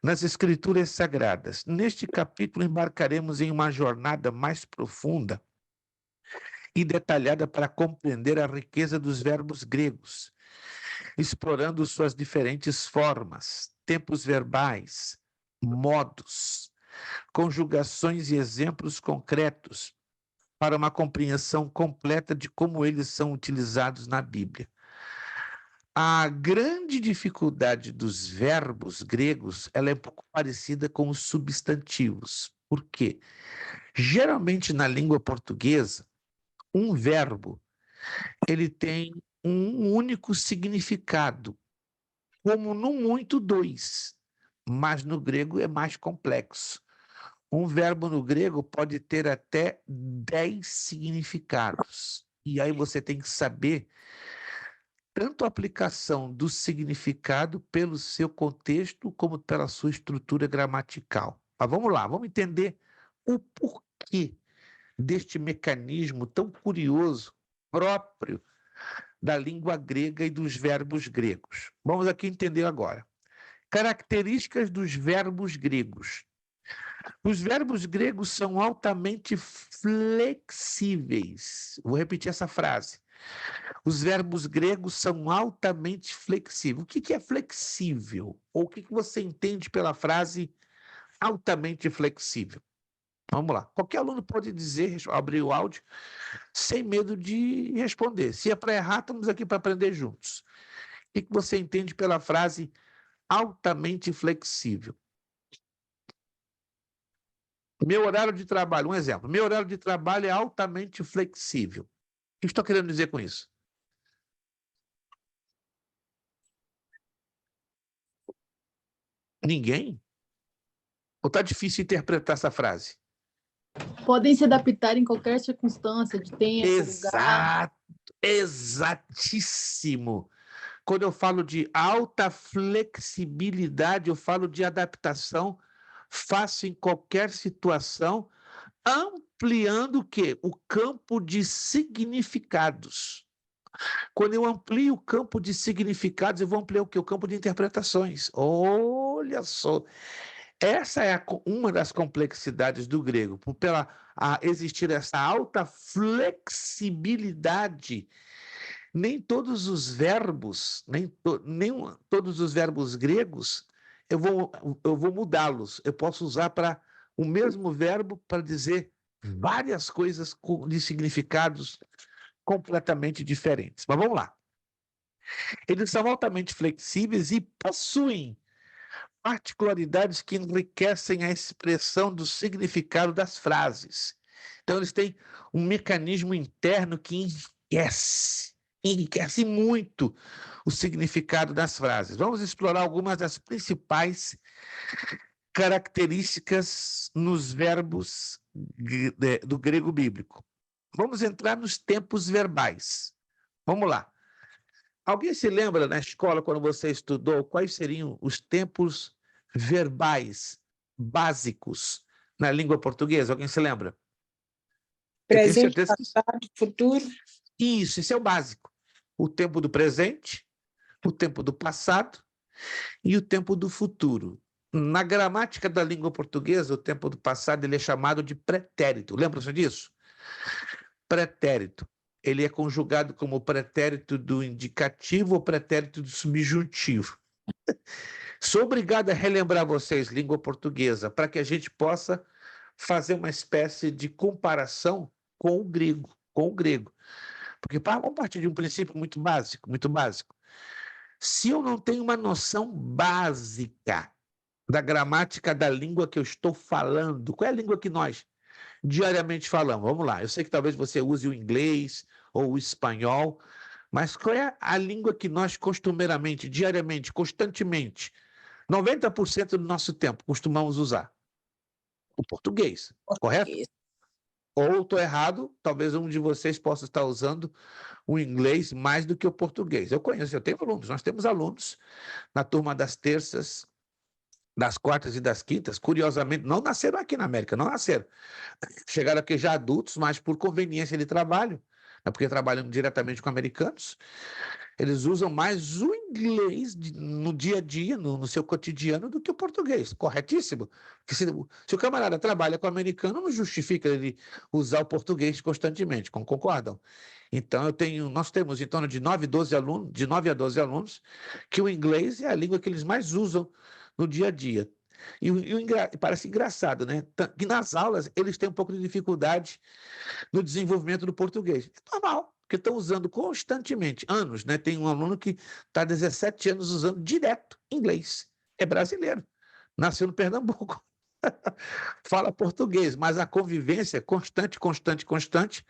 nas escrituras sagradas. Neste capítulo, embarcaremos em uma jornada mais profunda e detalhada para compreender a riqueza dos verbos gregos, explorando suas diferentes formas, tempos verbais, modos, conjugações e exemplos concretos, para uma compreensão completa de como eles são utilizados na Bíblia. A grande dificuldade dos verbos gregos, ela é um pouco parecida com os substantivos. Por quê? Geralmente na língua portuguesa, um verbo, ele tem um único significado, como no muito dois, mas no grego é mais complexo. Um verbo no grego pode ter até 10 significados. E aí você tem que saber tanto a aplicação do significado pelo seu contexto, como pela sua estrutura gramatical. Mas vamos lá, vamos entender o porquê deste mecanismo tão curioso, próprio da língua grega e dos verbos gregos. Vamos aqui entender agora. Características dos verbos gregos. Os verbos gregos são altamente flexíveis. Vou repetir essa frase. Os verbos gregos são altamente flexíveis. O que é flexível? Ou o que você entende pela frase altamente flexível? Vamos lá. Qualquer aluno pode dizer, abrir o áudio, sem medo de responder. Se é para errar, estamos aqui para aprender juntos. O que você entende pela frase altamente flexível? Meu horário de trabalho, um exemplo. Meu horário de trabalho é altamente flexível. O que estou querendo dizer com isso? Ninguém? Ou está difícil interpretar essa frase? Podem se adaptar em qualquer circunstância de tempo, lugar. Exato, exatíssimo. Quando eu falo de alta flexibilidade, eu falo de adaptação fácil em qualquer situação, ampliando o quê? O campo de significados. Quando eu amplio o campo de significados, eu vou ampliar o quê? O campo de interpretações. Olha só. Essa é uma das complexidades do grego, pela existir essa alta flexibilidade. Nem todos os verbos, todos os verbos gregos, eu vou mudá-los. Eu posso usar para o mesmo verbo para dizer várias coisas de significados completamente diferentes. Mas vamos lá. Eles são altamente flexíveis e possuem particularidades que enriquecem a expressão do significado das frases. Então, eles têm um mecanismo interno que enriquece muito o significado das frases. Vamos explorar algumas das principais características nos verbos do grego bíblico. Vamos entrar nos tempos verbais. Vamos lá. Alguém se lembra na escola, quando você estudou, quais seriam os tempos verbais básicos na língua portuguesa? Alguém se lembra? Presente, passado, futuro. Isso, esse é o básico. O tempo do presente, o tempo do passado e o tempo do futuro. Na gramática da língua portuguesa, o tempo do passado ele é chamado de pretérito. Lembram-se disso? Pretérito. Ele é conjugado como pretérito do indicativo ou pretérito do subjuntivo. Sou obrigado a relembrar vocês língua portuguesa para que a gente possa fazer uma espécie de comparação com o grego, Porque vamos partir de um princípio muito básico, muito básico. Se eu não tenho uma noção básica da gramática da língua que eu estou falando, qual é a língua que nós diariamente falamos? Vamos lá, eu sei que talvez você use o inglês ou o espanhol, mas qual é a língua que nós costumeiramente, diariamente, constantemente, 90% do nosso tempo costumamos usar? O português, correto? Ou estou errado, talvez um de vocês possa estar usando o inglês mais do que o português. Eu conheço, eu tenho alunos, nós temos alunos na turma das terças, das quartas e das quintas, curiosamente, não nasceram aqui na América, não nasceram. Chegaram aqui já adultos, mas por conveniência de trabalho, porque trabalham diretamente com americanos, eles usam mais o inglês no dia a dia, no seu cotidiano, do que o português. Corretíssimo? Porque se o camarada trabalha com o americano, não justifica ele usar o português constantemente, concordam? Então, nós temos em torno de 9 a 12 alunos, que o inglês é a língua que eles mais usam no dia a dia. E parece engraçado, né? Que nas aulas eles têm um pouco de dificuldade no desenvolvimento do português. É normal, porque estão usando constantemente, anos, né? Tem um aluno que está há 17 anos usando direto inglês. É brasileiro, nasceu no Pernambuco. Fala português, mas a convivência constante,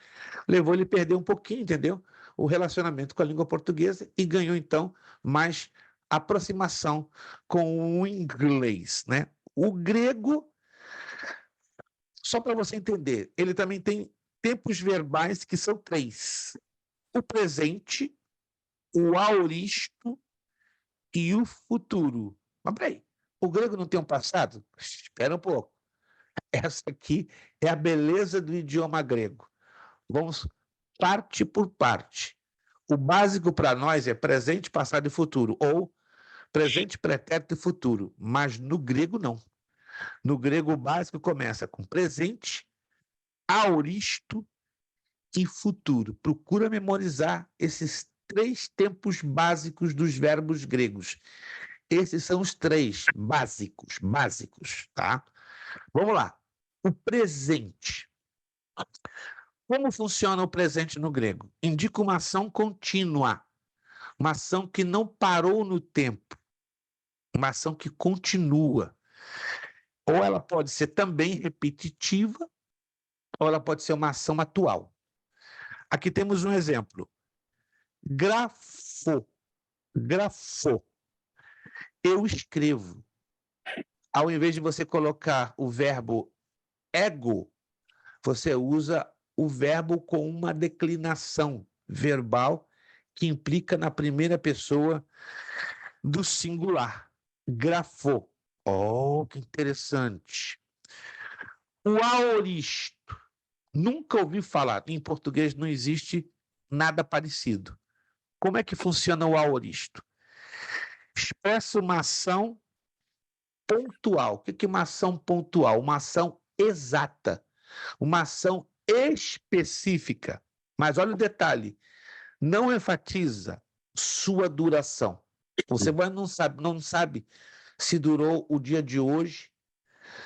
levou ele a perder um pouquinho, entendeu? O relacionamento com a língua portuguesa e ganhou, então, mais aproximação com o inglês, né? O grego, só para você entender, ele também tem tempos verbais que são 3. O presente, o aoristo e o futuro. Mas peraí, o grego não tem um passado? Espera um pouco. Essa aqui é a beleza do idioma grego. Vamos parte por parte. O básico para nós é presente, passado e futuro, ou presente, pretérito e futuro. Mas no grego, não. No grego, o básico começa com presente, aoristo e futuro. Procura memorizar esses 3 tempos básicos dos verbos gregos. Esses são os 3 básicos, tá? Vamos lá. O presente. Como funciona o presente no grego? Indica uma ação contínua, uma ação que não parou no tempo, uma ação que continua. Ou ela pode ser também repetitiva, ou ela pode ser uma ação atual. Aqui temos um exemplo. Grafou. Eu escrevo. Ao invés de você colocar o verbo ego, você usa o verbo com uma declinação verbal que implica na primeira pessoa do singular. Grafou. Oh, que interessante. O aoristo. Nunca ouvi falar. Em português não existe nada parecido. Como é que funciona o aoristo? Expressa uma ação pontual. O que é uma ação pontual? Uma ação exata. Uma ação específica. Mas olha o detalhe. Não enfatiza sua duração. Você não sabe se durou o dia de hoje,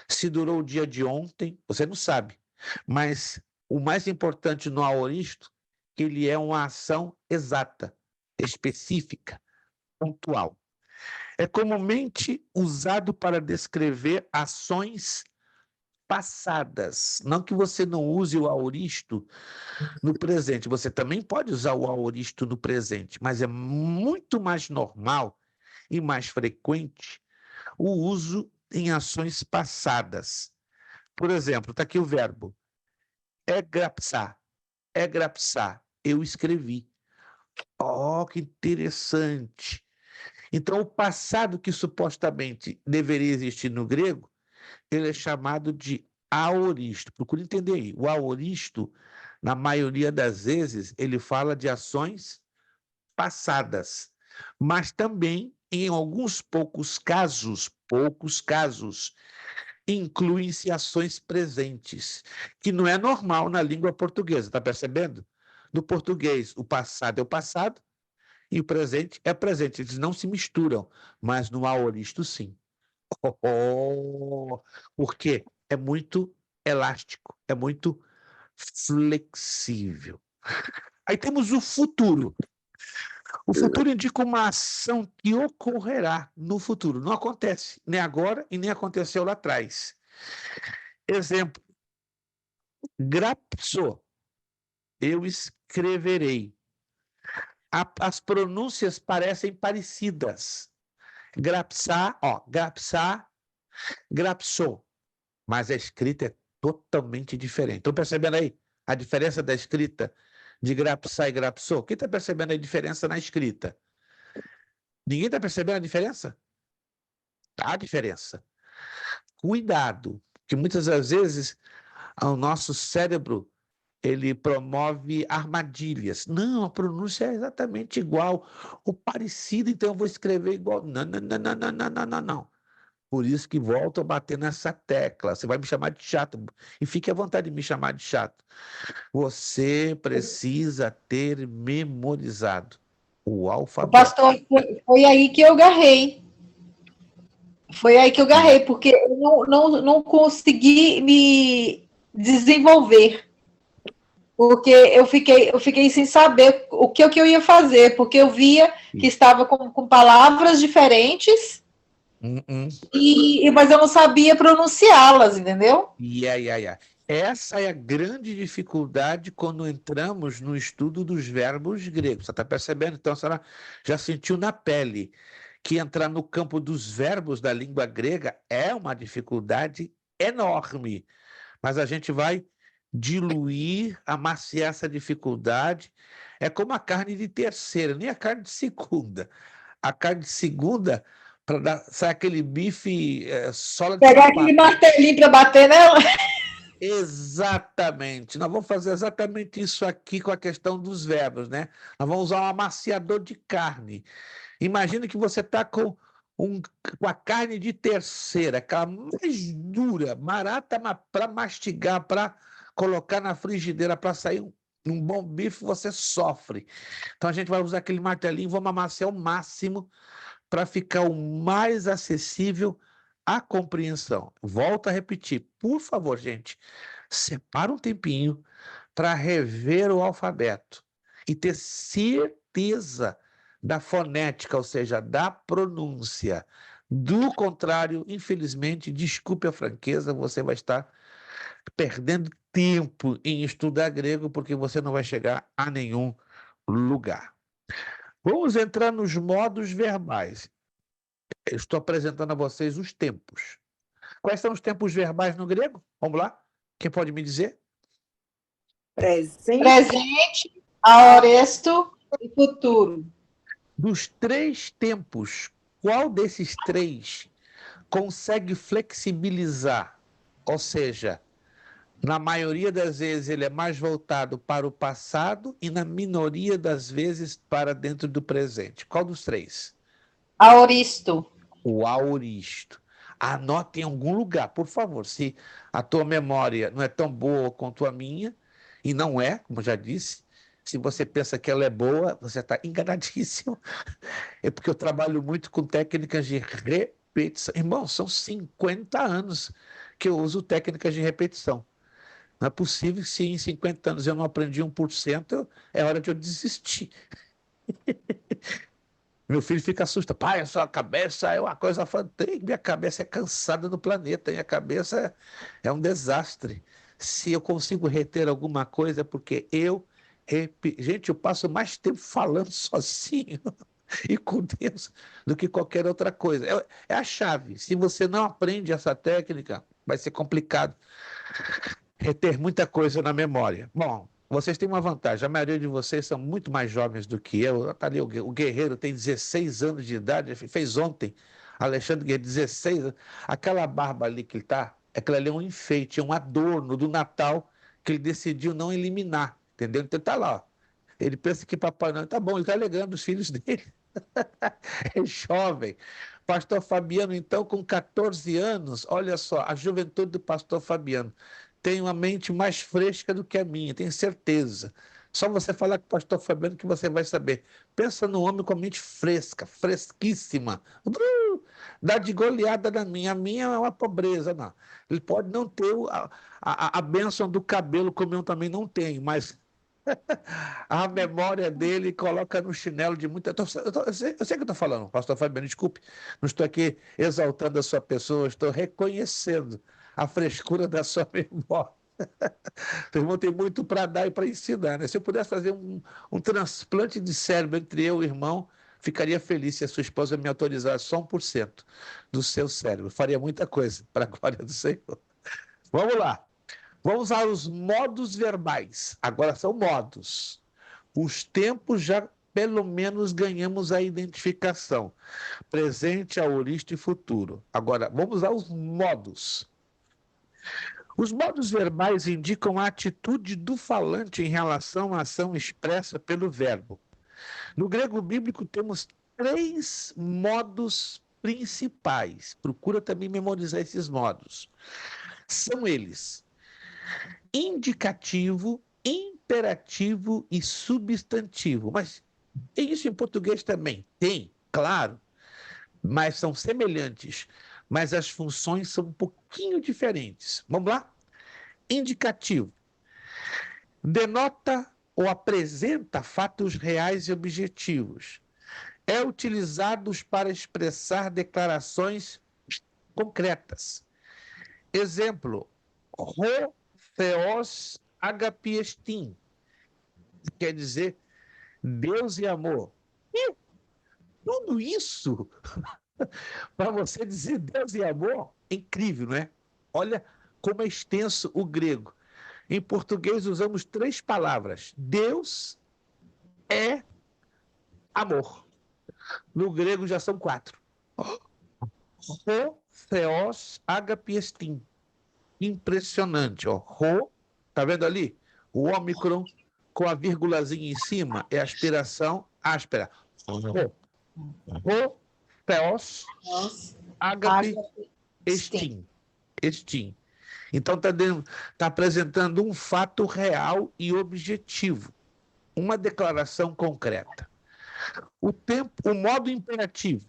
se durou o dia de ontem, você não sabe. Mas o mais importante no aoristo, que ele é uma ação exata, específica, pontual. É comumente usado para descrever ações passadas. Não que você não use o aoristo no presente, você também pode usar o aoristo no presente, mas é muito mais normal e mais frequente o uso em ações passadas. Por exemplo, está aqui o verbo egrapsar. Egrapsar. Eu escrevi. Oh, que interessante. Então, o passado que supostamente deveria existir no grego, ele é chamado de aoristo. Procure entender aí. O aoristo, na maioria das vezes, ele fala de ações passadas, mas também, em alguns poucos casos, incluem-se ações presentes, que não é normal na língua portuguesa, está percebendo? No português, o passado é o passado e o presente é presente, eles não se misturam, mas no aoristo, sim. Oh, porque é muito elástico, é muito flexível. Aí temos o futuro. O futuro indica uma ação que ocorrerá no futuro. Não acontece nem agora e nem aconteceu lá atrás. Exemplo, grapso, eu escreverei. As pronúncias parecem parecidas. Grapsar, ó, grapsar, grapsou. Mas a escrita é totalmente diferente. Estão percebendo aí a diferença da escrita de grapsar e grapsou? Quem está percebendo a diferença na escrita? Ninguém está percebendo a diferença? Há diferença. Cuidado, que muitas das vezes o nosso cérebro ele promove armadilhas. Não, a pronúncia é exatamente igual, ou parecido, então eu vou escrever igual. Não, não, não, não, não, não, não, não, não. Por isso que volto a bater nessa tecla. Você vai me chamar de chato, e fique à vontade de me chamar de chato. Você precisa ter memorizado o O alfabeto. pastor, foi aí que eu garrei. Foi aí que eu garrei, porque eu não consegui me desenvolver. Porque eu fiquei sem saber o que eu ia fazer, porque eu via que estava com palavras diferentes, mas eu não sabia pronunciá-las, entendeu? Essa é a grande dificuldade quando entramos no estudo dos verbos gregos. Você está percebendo? Então, a senhora já sentiu na pele que entrar no campo dos verbos da língua grega é uma dificuldade enorme. Mas a gente vai diluir, amaciar essa dificuldade. É como a carne de terceira, nem a carne de segunda. A carne de segunda, para dar, sai aquele bife sola de Pegar sapato. aquele martelinho para bater nela. Exatamente. Nós vamos fazer exatamente isso aqui com a questão dos verbos, né? Nós vamos usar um amaciador de carne. Imagina que você está com a carne de terceira, aquela mais dura, barata para mastigar, para colocar na frigideira, para sair um bom bife, você sofre. Então a gente vai usar aquele martelinho, vamos amaciar o máximo para ficar o mais acessível à compreensão. Volto a repetir, por favor, gente, separa um tempinho para rever o alfabeto e ter certeza da fonética, ou seja, da pronúncia. Do contrário, infelizmente, desculpe a franqueza, você vai estar perdendo tempo em estudar grego porque você não vai chegar a nenhum lugar. Vamos entrar nos modos verbais. Eu estou apresentando a vocês os tempos. Quais são os tempos verbais no grego? Vamos lá? Quem pode me dizer? Presente, aoresto e futuro. Dos 3 tempos, qual desses 3 consegue flexibilizar? Ou seja, na maioria das vezes ele é mais voltado para o passado e na minoria das vezes para dentro do presente. Qual dos 3? Aoristo. O aoristo. Anote em algum lugar, por favor. Se a tua memória não é tão boa quanto a minha, e não é, como eu já disse, se você pensa que ela é boa, você está enganadíssimo. É porque eu trabalho muito com técnicas de repetição. Irmão, são 50 anos que eu uso técnicas de repetição. Não é possível que se em 50 anos eu não aprendi 1%, é hora de eu desistir. Meu filho fica assustado. Pai, a sua cabeça é uma coisa fantástica. Minha cabeça é cansada do planeta. Minha cabeça é um desastre. Se eu consigo reter alguma coisa, é porque Gente, eu passo mais tempo falando sozinho e com Deus do que qualquer outra coisa. É a chave. Se você não aprende essa técnica, vai ser complicado reter muita coisa na memória. Bom, vocês têm uma vantagem, a maioria de vocês são muito mais jovens do que eu. Tá ali, o Guerreiro tem 16 anos de idade, fez ontem, Alexandre Guerreiro, 16 anos. Aquela barba ali que ele tá, aquela ali é um enfeite, é um adorno do Natal que ele decidiu não eliminar, entendeu? Então tá lá, ó. Ele pensa que Papai Noel, tá bom, ele tá alegrando os filhos dele. É jovem. Pastor Fabiano, então, com 14 anos, olha só, a juventude do pastor Fabiano tem uma mente mais fresca do que a minha, tenho certeza. Só você falar com o pastor Fabiano que você vai saber. Pensa no homem com a mente fresca, fresquíssima. Dá de goleada na minha. A minha é uma pobreza, não. Ele pode não ter a bênção do cabelo, como eu também não tenho, mas a memória dele coloca no chinelo de muita. Eu sei que eu estou falando, pastor Fabiano, desculpe, não estou aqui exaltando a sua pessoa, estou reconhecendo a frescura da sua memória. Seu irmão tem muito para dar e para ensinar, né? Se eu pudesse fazer um transplante de cérebro entre eu e o irmão, ficaria feliz se a sua esposa me autorizasse só 1% do seu cérebro. Faria muita coisa para a glória do Senhor. Vamos lá. Vamos usar os modos verbais. Agora são modos. Os tempos já pelo menos ganhamos a identificação. Presente, aorista e futuro. Agora, vamos usar os modos. Os modos verbais indicam a atitude do falante em relação à ação expressa pelo verbo. No grego bíblico temos 3 modos principais. Procura também memorizar esses modos. São eles: indicativo, imperativo e substantivo. Mas tem isso em português também? Tem, claro, mas são semelhantes. Mas as funções são um pouquinho diferentes. Vamos lá? Indicativo. Denota ou apresenta fatos reais e objetivos. É utilizado para expressar declarações concretas. Exemplo, ho theos agapiestin, quer dizer Deus e amor. E tudo isso para você dizer Deus e amor é incrível, não é? Olha como é extenso o grego. Em português usamos 3 palavras. Deus é amor. No grego já são 4. Ho theos agapiestin. Impressionante, ó. Ho, tá vendo ali? O ômicron com a vírgulazinha em cima é aspiração áspera. Ho. Ho theos agape estin. Estin. Então está apresentando um fato real e objetivo, uma declaração concreta. O modo imperativo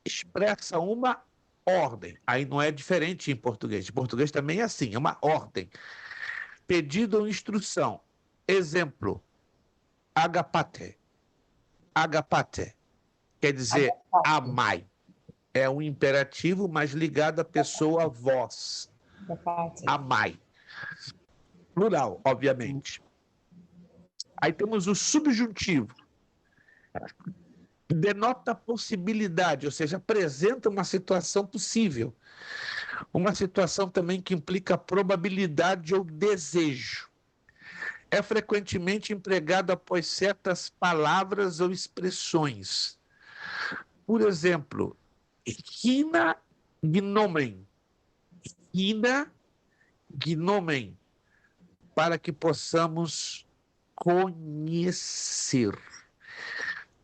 expressa uma ordem. Aí não é diferente em português. Em português também é assim, é uma ordem. Pedido ou instrução. Exemplo, agapate. Agapate quer dizer amai. É um imperativo, mas ligado à pessoa vós. Amai. Plural, obviamente. Aí temos o subjuntivo. Denota possibilidade, ou seja, apresenta uma situação possível. Uma situação também que implica probabilidade ou desejo. É frequentemente empregado após certas palavras ou expressões. Por exemplo, hina gnomen. Hina gnomen. Para que possamos conhecer.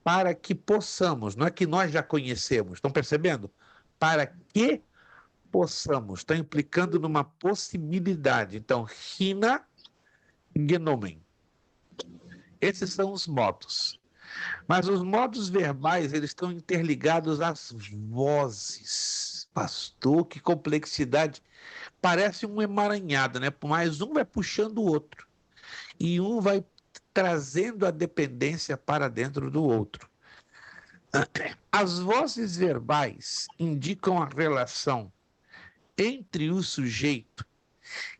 Para que possamos, não é que nós já conhecemos, estão percebendo? Para que possamos, está implicando numa possibilidade. Então, hina gnomen. Esses são os modos. Mas os modos verbais, eles estão interligados às vozes. Pastor, que complexidade. Parece um emaranhado, né? Mas um vai puxando o outro. E um vai trazendo a dependência para dentro do outro. As vozes verbais indicam a relação entre o sujeito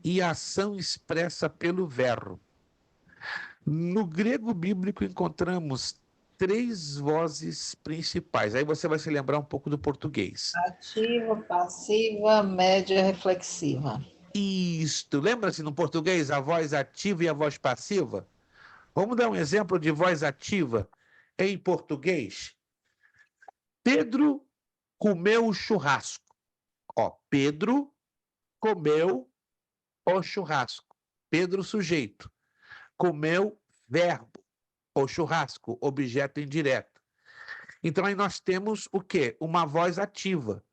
e a ação expressa pelo verbo. No grego bíblico encontramos 3 vozes principais. Aí você vai se lembrar um pouco do português. Ativa, passiva, média, reflexiva. Isto. Lembra-se no português a voz ativa e a voz passiva? Vamos dar um exemplo de voz ativa em português. Pedro comeu o churrasco. Ó, Pedro comeu o churrasco. Pedro, sujeito. Comeu, verbo. O churrasco, objeto indireto. Então, aí nós temos o quê? Uma voz ativa.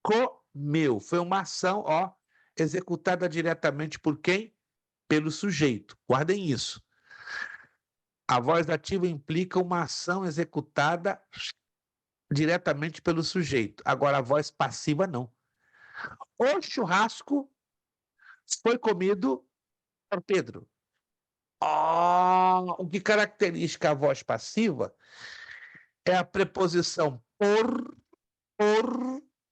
Comeu. Foi uma ação, ó, executada diretamente por quem? Pelo sujeito. Guardem isso. A voz ativa implica uma ação executada diretamente pelo sujeito. Agora, a voz passiva, não. O churrasco foi comido por Pedro. O que caracteriza a voz passiva é a preposição por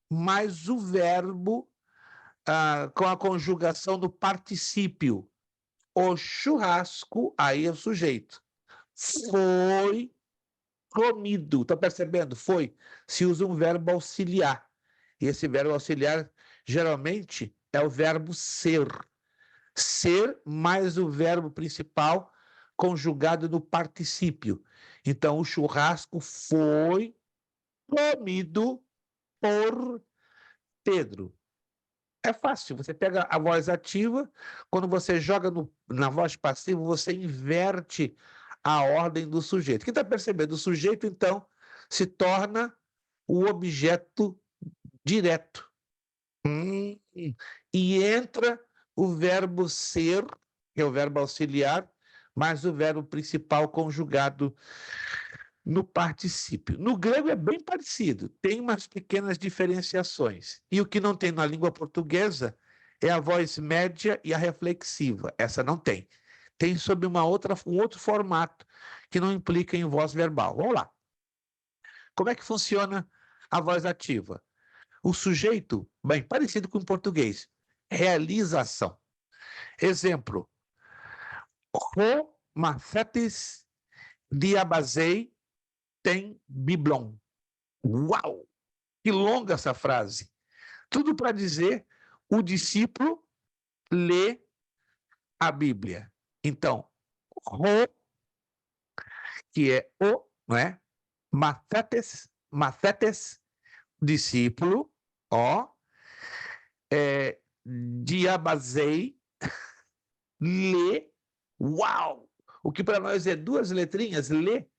mais o verbo com a conjugação do particípio. O churrasco, aí é o sujeito. Foi comido. Estão percebendo? Foi. Se usa um verbo auxiliar. E esse verbo auxiliar, geralmente, é o verbo ser. Ser mais o verbo principal conjugado no particípio. Então, o churrasco foi comido por Pedro. É fácil, você pega a voz ativa, quando você joga na voz passiva, você inverte a ordem do sujeito. Quem está percebendo? O sujeito, então, se torna o objeto direto. E entra o verbo ser, que é o verbo auxiliar, mais o verbo principal conjugado no particípio. No grego é bem parecido, tem umas pequenas diferenciações. E o que não tem na língua portuguesa é a voz média e a reflexiva. Essa não tem. Tem sob um outro formato que não implica em voz verbal. Vamos lá. Como é que funciona a voz ativa? O sujeito, bem parecido com o português, realiza ação. Exemplo: Ho mafetes diabazei tem biblon. Uau! Que longa essa frase. Tudo para dizer o discípulo lê a Bíblia. Então, ho, que é o, não é? Mathetes, discípulo, ó, diabazei, lê, uau! O que para nós é 2 letrinhas, lê.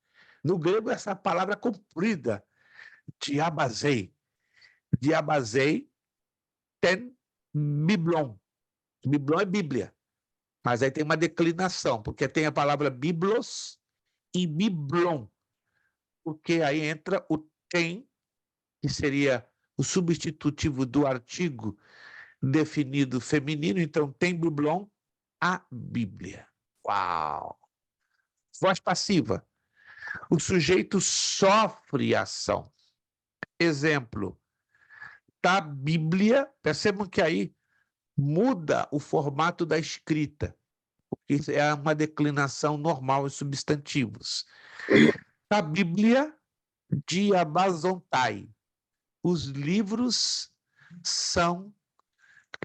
No grego, essa palavra comprida, diabazei. Diabazei tem biblon. Biblon é Bíblia. Mas aí tem uma declinação, porque tem a palavra biblos e biblon. Porque aí entra o tem, que seria o substitutivo do artigo definido feminino. Então, tem biblon, a Bíblia. Uau! Voz passiva. O sujeito sofre ação. Exemplo: da Bíblia, percebam que aí muda o formato da escrita, porque isso é uma declinação normal em substantivos. Da Bíblia, diabazontai. Os livros são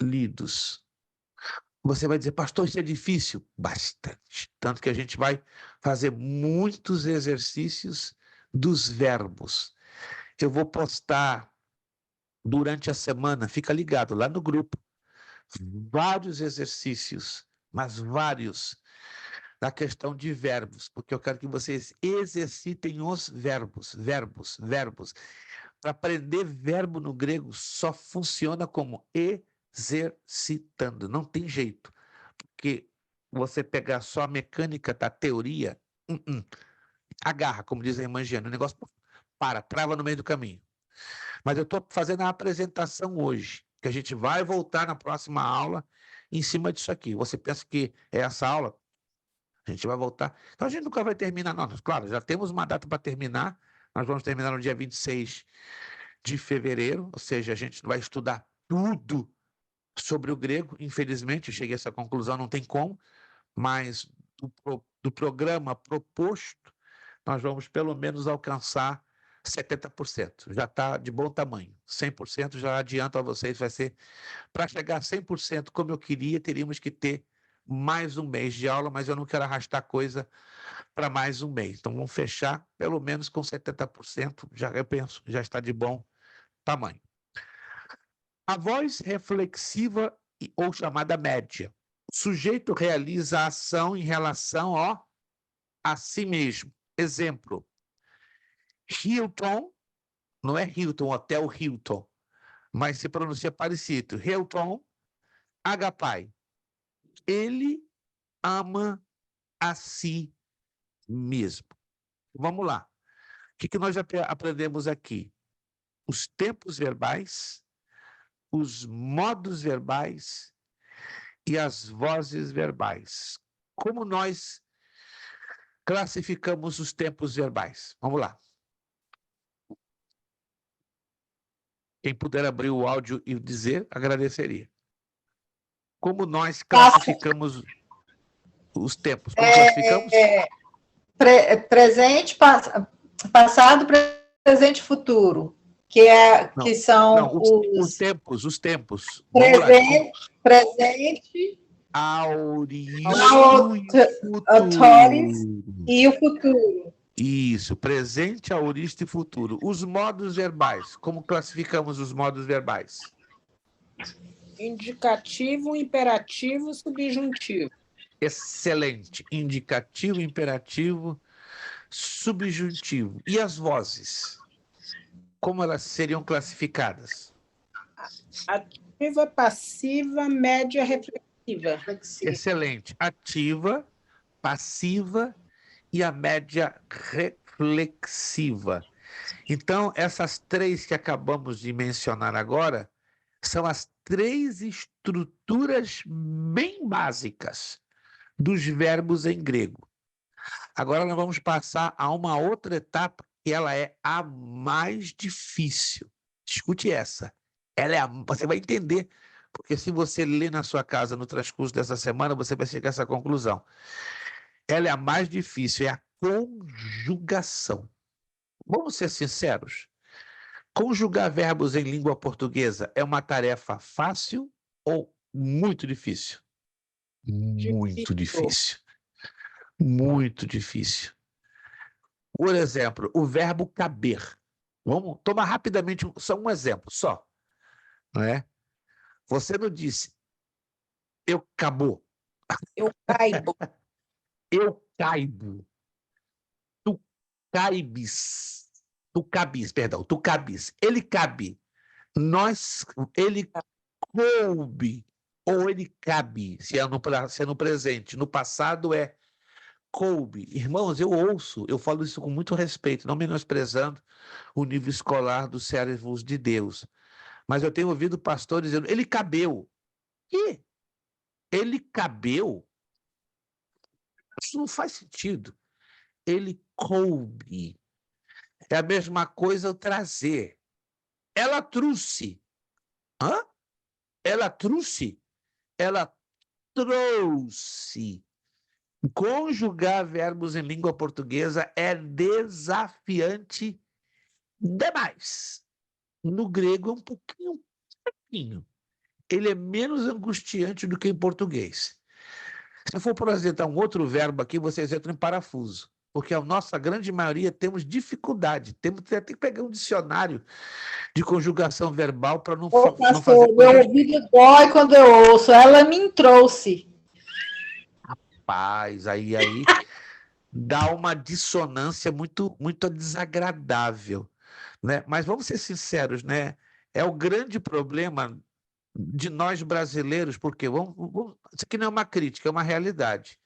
lidos. Você vai dizer, pastor, isso é difícil? Bastante. Tanto que a gente vai fazer muitos exercícios dos verbos. Eu vou postar durante a semana, fica ligado lá no grupo, vários exercícios, mas vários, na questão de verbos, porque eu quero que vocês exercitem os verbos, verbos, verbos. Para aprender verbo no grego só funciona como exercitando, não tem jeito. Porque você pegar só a mecânica da teoria, agarra, como diz a irmã Giana, o negócio trava no meio do caminho. Mas eu estou fazendo a apresentação hoje, que a gente vai voltar na próxima aula em cima disso aqui. Você pensa que é essa aula? A gente vai voltar. Então a gente nunca vai terminar, não. Claro, já temos uma data para terminar. Nós vamos terminar no dia 26 de fevereiro, ou seja, a gente vai estudar tudo sobre o grego. Infelizmente, eu cheguei a essa conclusão, não tem como, mas do programa proposto, nós vamos pelo menos alcançar 70%. Já está de bom tamanho. 100% já adianto a vocês, vai ser... Para chegar a 100% como eu queria, teríamos que ter mais um mês de aula, mas eu não quero arrastar coisa para mais um mês. Então, vamos fechar pelo menos com 70%, já, eu penso, já está de bom tamanho. A voz reflexiva ou chamada média. O sujeito realiza a ação em relação a si mesmo. Exemplo, Hilton, não é Hilton, Hotel Hilton, mas se pronuncia parecido. Hilton, agapai. Ele ama a si mesmo. Vamos lá. O que nós já aprendemos aqui? Os tempos verbais, os modos verbais e as vozes verbais. Como nós classificamos os tempos verbais? Vamos lá. Quem puder abrir o áudio e dizer, agradeceria. Como nós classificamos os tempos? Como classificamos? Presente, passado, presente e futuro. Que são não, os tempos. Presente, aoristo e o futuro. Isso, presente, aoristo e futuro. Os modos verbais. Como classificamos os modos verbais? Indicativo, imperativo, subjuntivo. Excelente. Indicativo, imperativo, subjuntivo. E as vozes? Como elas seriam classificadas? Ativa, passiva, média, reflexiva. Excelente. Ativa, passiva e a média reflexiva. Então, essas três que acabamos de mencionar agora são as três estruturas bem básicas dos verbos em grego. Agora nós vamos passar a uma outra etapa, que ela é a mais difícil. Escute essa. Você vai entender, porque se você ler na sua casa no transcurso dessa semana, você vai chegar a essa conclusão. Ela é a mais difícil, é a conjugação. Vamos ser sinceros. Conjugar verbos em língua portuguesa é uma tarefa fácil ou muito difícil? Muito difícil. Muito difícil. Por exemplo, o verbo caber. Vamos tomar rapidamente só um exemplo, só. Não é? Você não disse, eu acabou. Eu caibo. Eu caibo. Tu caibes. Tu cabis, perdão. Tu cabis. Ele cabe. Ele coube. Ou ele cabe, se é no presente. No passado é coube. Irmãos, eu falo isso com muito respeito, não menosprezando o nível escolar dos servos de Deus. Mas eu tenho ouvido pastores dizendo, ele cabeu. E ele cabeu? Isso não faz sentido. Ele coube. É a mesma coisa o trazer. Ela trouxe. Hã? Ela trouxe? Ela trouxe. Conjugar verbos em língua portuguesa é desafiante demais. No grego é um pouquinho. ele é menos angustiante do que em português. Se eu for apresentar um outro verbo aqui, vocês entram em parafuso, porque a nossa grande maioria temos dificuldade, temos até que pegar um dicionário de conjugação verbal para não, Ô, não fazer pastor, meu coisas. ouvido dói quando eu ouço. Ela me trouxe. Paz, aí dá uma dissonância muito desagradável, né? Mas vamos ser sinceros, né? É o grande problema de nós brasileiros, porque isso aqui não é uma crítica, é uma realidade.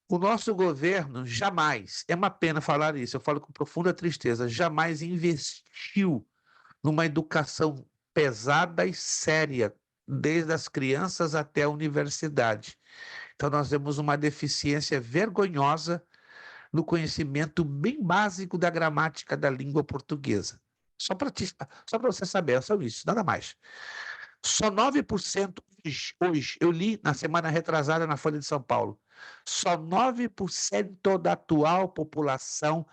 O nosso governo jamais, é uma pena falar isso, eu falo com profunda tristeza, jamais investiu numa educação pesada e séria, desde as crianças até a universidade. Então, nós temos uma deficiência vergonhosa no conhecimento bem básico da gramática da língua portuguesa. Só para você saber, é só isso, nada mais. Só 9% hoje, eu li na semana retrasada na Folha de São Paulo, só 9% da atual população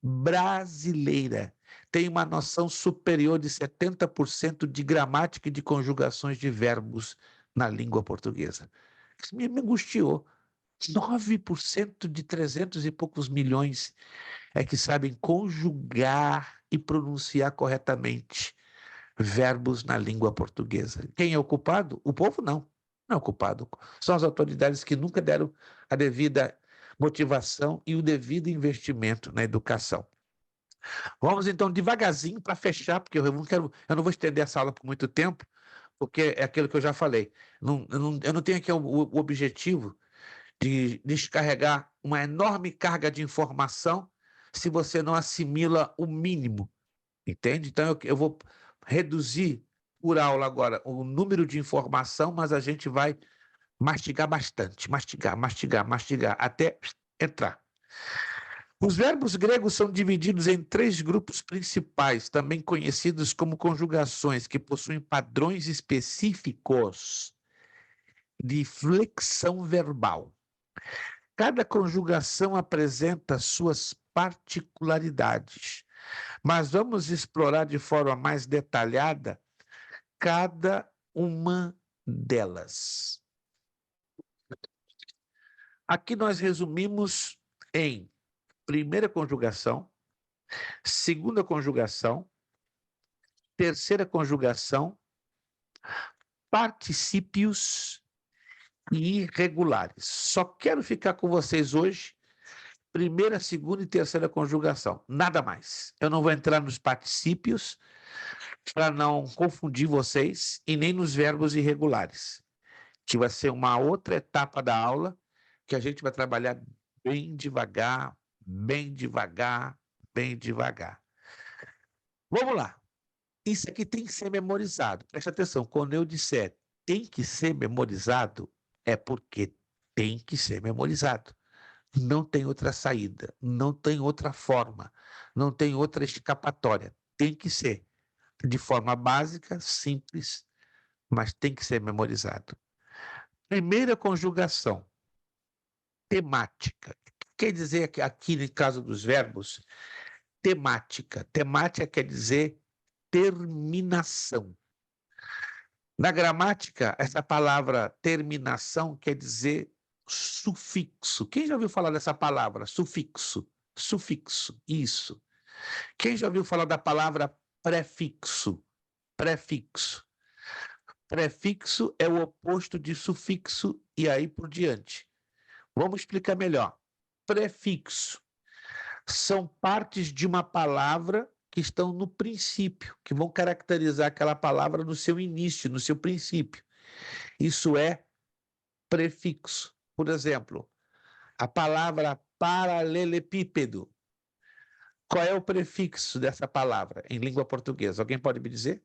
brasileira tem uma noção superior de 70% de gramática e de conjugações de verbos na língua portuguesa. Isso me angustiou. 9% de 300 e poucos milhões é que sabem conjugar e pronunciar corretamente verbos na língua portuguesa. Quem é o culpado? O povo não. Não é o culpado. São as autoridades que nunca deram a devida motivação e o devido investimento na educação. Vamos então devagarzinho para fechar, porque eu não vou estender essa aula por muito tempo, porque é aquilo que eu já falei. Eu não tenho aqui o objetivo de descarregar uma enorme carga de informação se você não assimila o mínimo, entende? Então eu vou reduzir por aula agora o número de informação, mas a gente vai mastigar bastante, mastigar, até entrar. Os verbos gregos são divididos em 3 grupos principais, também conhecidos como conjugações, que possuem padrões específicos de flexão verbal. Cada conjugação apresenta suas particularidades, mas vamos explorar de forma mais detalhada cada uma delas. Aqui nós resumimos em primeira conjugação, segunda conjugação, terceira conjugação, particípios e irregulares. Só quero ficar com vocês hoje primeira, segunda e terceira conjugação, nada mais. Eu não vou entrar nos particípios para não confundir vocês e nem nos verbos irregulares, que vai ser uma outra etapa da aula que a gente vai trabalhar bem devagar, bem devagar, bem devagar. Vamos lá. Isso aqui tem que ser memorizado. Presta atenção, quando eu disser tem que ser memorizado, é porque tem que ser memorizado. Não tem outra saída, não tem outra forma, não tem outra escapatória. Tem que ser de forma básica, simples, mas tem que ser memorizado. Primeira conjugação, temática. Quer dizer que aqui, no caso dos verbos, temática. Temática quer dizer terminação. Na gramática, essa palavra terminação quer dizer sufixo. Quem já ouviu falar dessa palavra? Sufixo. Sufixo, isso. Quem já ouviu falar da palavra prefixo? Prefixo. Prefixo é o oposto de sufixo e aí por diante. Vamos explicar melhor. Prefixo são partes de uma palavra que estão no princípio, que vão caracterizar aquela palavra no seu início, no seu princípio. Isso é prefixo. Por exemplo, a palavra paralelepípedo. Qual é o prefixo dessa palavra em língua portuguesa? Alguém pode me dizer?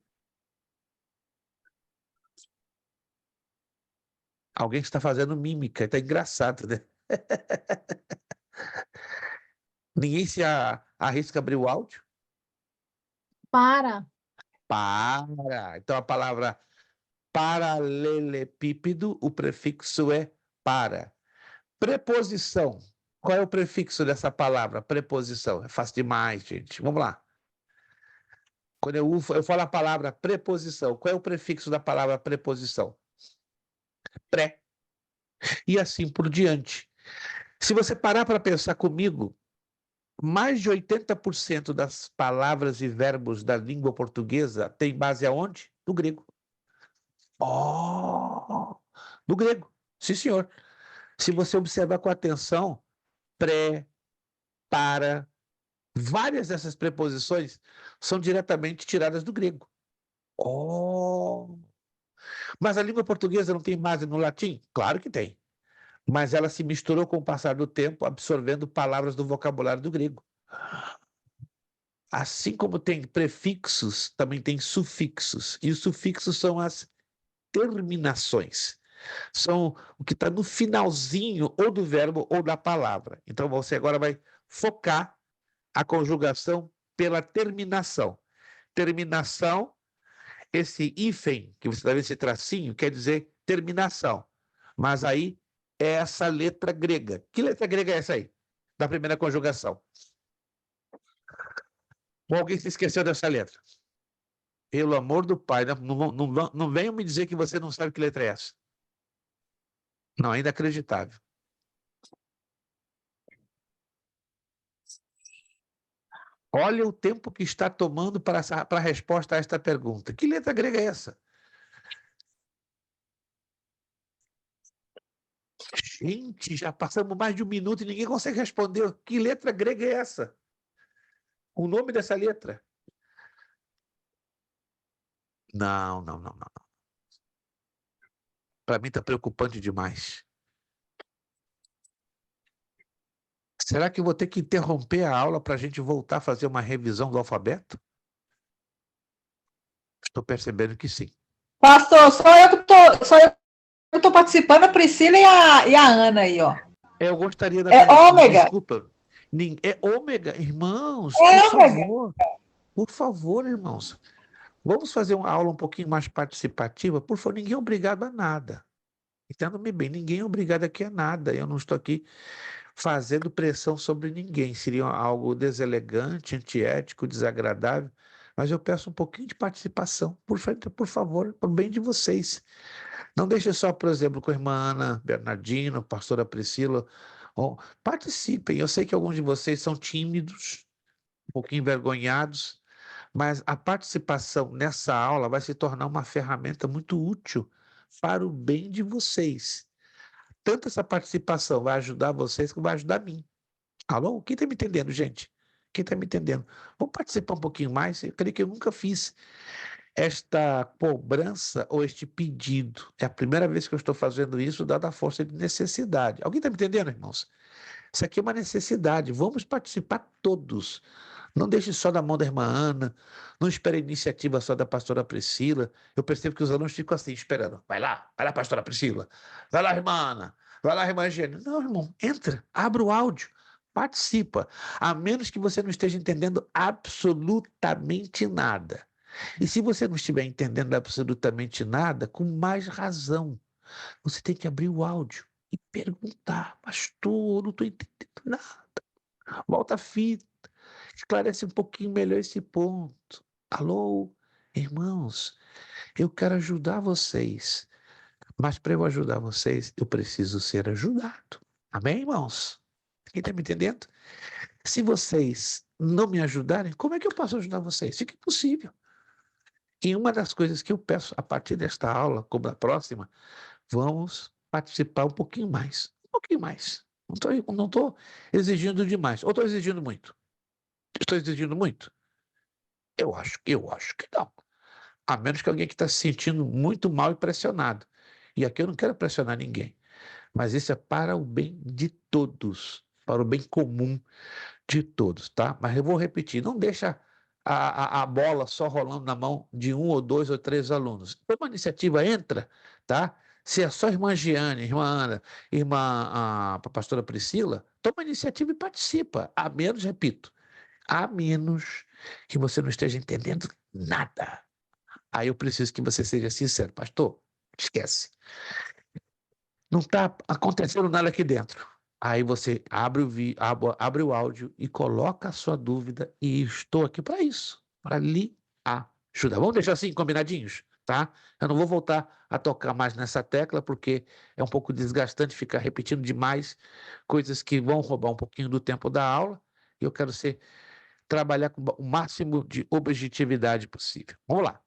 Alguém está fazendo mímica, está engraçado, né? Ninguém se arrisca a abrir o áudio? Para. Para. Então a palavra paralelepípedo, o prefixo é para. Preposição. Qual é o prefixo dessa palavra? Preposição. É fácil demais, gente. Vamos lá. Quando eu falo a palavra preposição, qual é o prefixo da palavra preposição? Pré. E assim por diante. Se você parar para pensar comigo, mais de 80% das palavras e verbos da língua portuguesa tem base aonde? No grego. Oh! No grego. Sim, senhor. Se você observar com atenção, pré, para, várias dessas preposições são diretamente tiradas do grego. Oh! Mas a língua portuguesa não tem base no latim? Claro que tem. Mas ela se misturou com o passar do tempo, absorvendo palavras do vocabulário do grego. Assim como tem prefixos, também tem sufixos. E os sufixos são as terminações. São o que está no finalzinho ou do verbo ou da palavra. Então você agora vai focar a conjugação pela terminação. Terminação, esse hífen, que você está vendo esse tracinho, quer dizer terminação. Mas aí é essa letra grega. Que letra grega é essa aí? Da primeira conjugação. Ou alguém se esqueceu dessa letra? Pelo amor do pai, não venham me dizer que você não sabe que letra é essa. Não, é inacreditável. Olha o tempo que está tomando para a resposta a esta pergunta. Que letra grega é essa? Gente, já passamos mais de um minuto e ninguém consegue responder. Que letra grega é essa? O nome dessa letra? Não. Para mim está preocupante demais. Será que eu vou ter que interromper a aula para a gente voltar a fazer uma revisão do alfabeto? Estou percebendo que sim. Pastor, só eu que tô participando, a Priscila e a Ana aí, ó. Eu gostaria da ômega. Desculpa. É ômega, irmãos, por favor, irmãos. Vamos fazer uma aula um pouquinho mais participativa? Por favor, ninguém é obrigado a nada. Entenda-me bem, ninguém é obrigado aqui a nada. Eu não estou aqui fazendo pressão sobre ninguém. Seria algo deselegante, antiético, desagradável. Mas eu peço um pouquinho de participação. Por favor, por bem de vocês. Não deixe só, por exemplo, com a irmã Ana Bernardino, pastora Priscila. Participem. Eu sei que alguns de vocês são tímidos, um pouquinho envergonhados, mas a participação nessa aula vai se tornar uma ferramenta muito útil para o bem de vocês. Tanto essa participação vai ajudar vocês como vai ajudar a mim. Alô? Quem está me entendendo, gente? Quem está me entendendo? Vamos participar um pouquinho mais? Eu creio que eu nunca fiz esta cobrança ou este pedido. É a primeira vez que eu estou fazendo isso, dada a força de necessidade. Alguém está me entendendo, irmãos? Isso aqui é uma necessidade. Vamos participar todos. Não deixe só da mão da irmã Ana, não espere a iniciativa só da pastora Priscila. Eu percebo que os alunos ficam assim, esperando. Vai lá, pastora Priscila. Vai lá, irmã Ana. Vai lá, irmã Gênia. Não, irmão, entra, abre o áudio, participa. A menos que você não esteja entendendo absolutamente nada. E se você não estiver entendendo absolutamente nada, com mais razão, você tem que abrir o áudio e perguntar, pastor, não estou entendendo nada. Volta a fita, esclarece um pouquinho melhor esse ponto. Alô, irmãos, eu quero ajudar vocês, mas para eu ajudar vocês, eu preciso ser ajudado. Amém, irmãos? Quem está me entendendo? Se vocês não me ajudarem, como é que eu posso ajudar vocês? Fica impossível. E uma das coisas que eu peço a partir desta aula, como da próxima, vamos participar um pouquinho mais. Um pouquinho mais. Não estou exigindo demais. Ou estou exigindo muito? Estou exigindo muito? Eu acho que não. A menos que alguém que está se sentindo muito mal e pressionado. E aqui eu não quero pressionar ninguém. Mas isso é para o bem de todos. Para o bem comum de todos, tá? Mas eu vou repetir, não deixa a bola só rolando na mão de um ou dois ou três alunos. Uma iniciativa entra, tá? Se é só a irmã Giane, irmã Ana, a pastora Priscila, toma a iniciativa e participa. A menos, repito, a menos que você não esteja entendendo nada. Aí eu preciso que você seja sincero. Pastor, esquece. Não está acontecendo nada aqui dentro. Aí você abre o áudio e coloca a sua dúvida, e estou aqui para isso, para lhe ajuda. Vamos deixar assim, combinadinhos, tá? Eu não vou voltar a tocar mais nessa tecla, porque é um pouco desgastante ficar repetindo demais coisas que vão roubar um pouquinho do tempo da aula, e eu quero trabalhar com o máximo de objetividade possível. Vamos lá.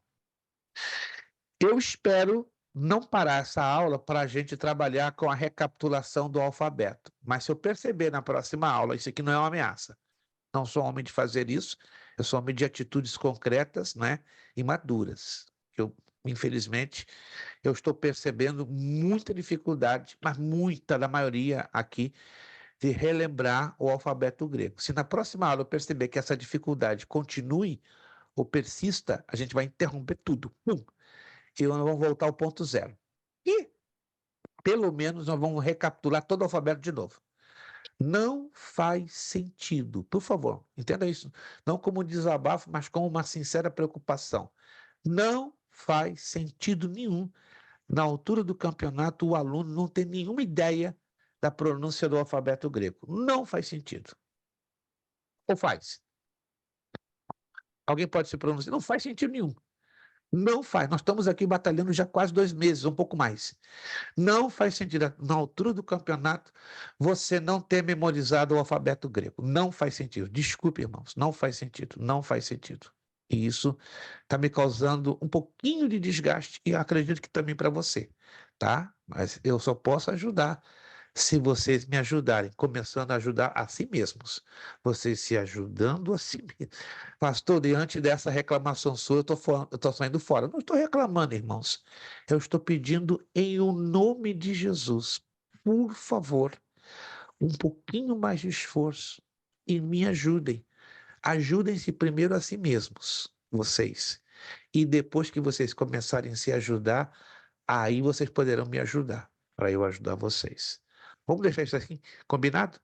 Eu espero não parar essa aula para a gente trabalhar com a recapitulação do alfabeto, mas se eu perceber na próxima aula, isso aqui não é uma ameaça, não sou homem de fazer isso, eu sou homem de atitudes concretas, né, e maduras. Infelizmente, eu estou percebendo muita dificuldade, mas muita da maioria aqui, de relembrar o alfabeto grego. Se na próxima aula eu perceber que essa dificuldade continue ou persista, a gente vai interromper tudo. E nós vamos voltar ao ponto zero. E, pelo menos, nós vamos recapitular todo o alfabeto de novo. Não faz sentido, por favor, entenda isso, não como um desabafo, mas como uma sincera preocupação. Não faz sentido nenhum, na altura do campeonato, o aluno não tem nenhuma ideia da pronúncia do alfabeto grego. Não faz sentido. Ou faz? Alguém pode se pronunciar? Não faz sentido nenhum. Não faz. Nós estamos aqui batalhando já quase 2 meses, um pouco mais. Não faz sentido, na altura do campeonato, você não ter memorizado o alfabeto grego. Não faz sentido. Desculpe, irmãos, não faz sentido. Não faz sentido. E isso está me causando um pouquinho de desgaste, e eu acredito que também para você, tá? Mas eu só posso ajudar se vocês me ajudarem, começando a ajudar a si mesmos. Vocês se ajudando a si mesmos. Pastor, diante dessa reclamação sua, eu estou saindo fora. Não estou reclamando, irmãos. Eu estou pedindo em o nome de Jesus, por favor, um pouquinho mais de esforço e me ajudem. Ajudem-se primeiro a si mesmos, vocês. E depois que vocês começarem a se ajudar, aí vocês poderão me ajudar, para eu ajudar vocês. Vamos deixar isso assim, combinado?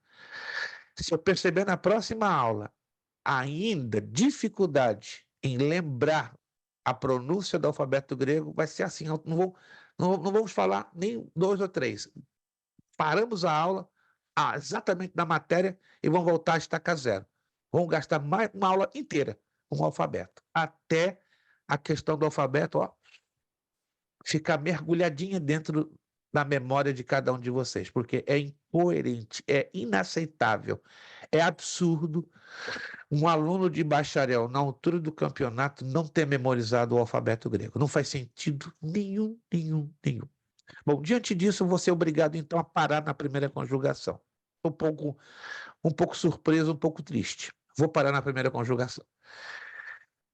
Se eu perceber na próxima aula ainda dificuldade em lembrar a pronúncia do alfabeto grego, vai ser assim, não vamos falar nem 2 ou 3. Paramos a aula exatamente na matéria e vamos voltar a estaca zero. Vamos gastar mais uma aula inteira com o alfabeto, até a questão do alfabeto ficar mergulhadinha dentro da memória de cada um de vocês, porque é incoerente, é inaceitável, é absurdo um aluno de bacharel, na altura do campeonato, não ter memorizado o alfabeto grego. Não faz sentido nenhum. Bom, diante disso, eu vou ser obrigado, então, a parar na primeira conjugação. Um pouco surpreso, um pouco triste. Vou parar na primeira conjugação.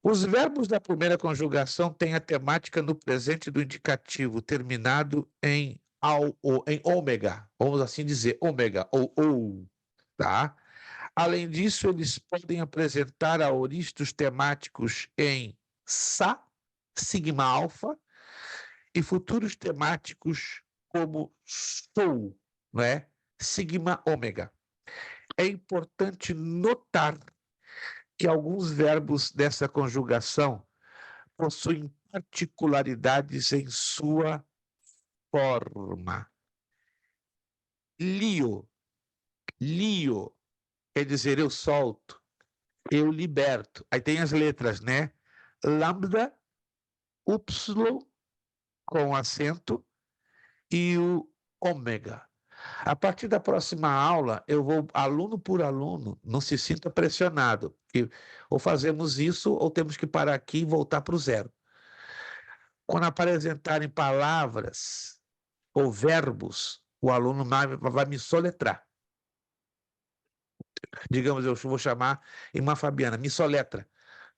Os verbos da primeira conjugação têm a temática no presente do indicativo, terminado em ômega, vamos assim dizer, ômega, ou, tá? Além disso, eles podem apresentar aoristos temáticos em Sa, sigma alfa, e futuros temáticos como sou, não é? Sigma ômega. É importante notar que alguns verbos dessa conjugação possuem particularidades em sua forma. Lio quer dizer eu solto, eu liberto. Aí tem as letras, né? Lambda, Y com acento e o ômega. A partir da próxima aula, eu vou, aluno por aluno, não se sinta pressionado, porque ou fazemos isso ou temos que parar aqui e voltar para o zero. Quando apresentarem palavras ou verbos, o aluno vai me soletrar. Digamos, eu vou chamar irmã Fabiana, me soletra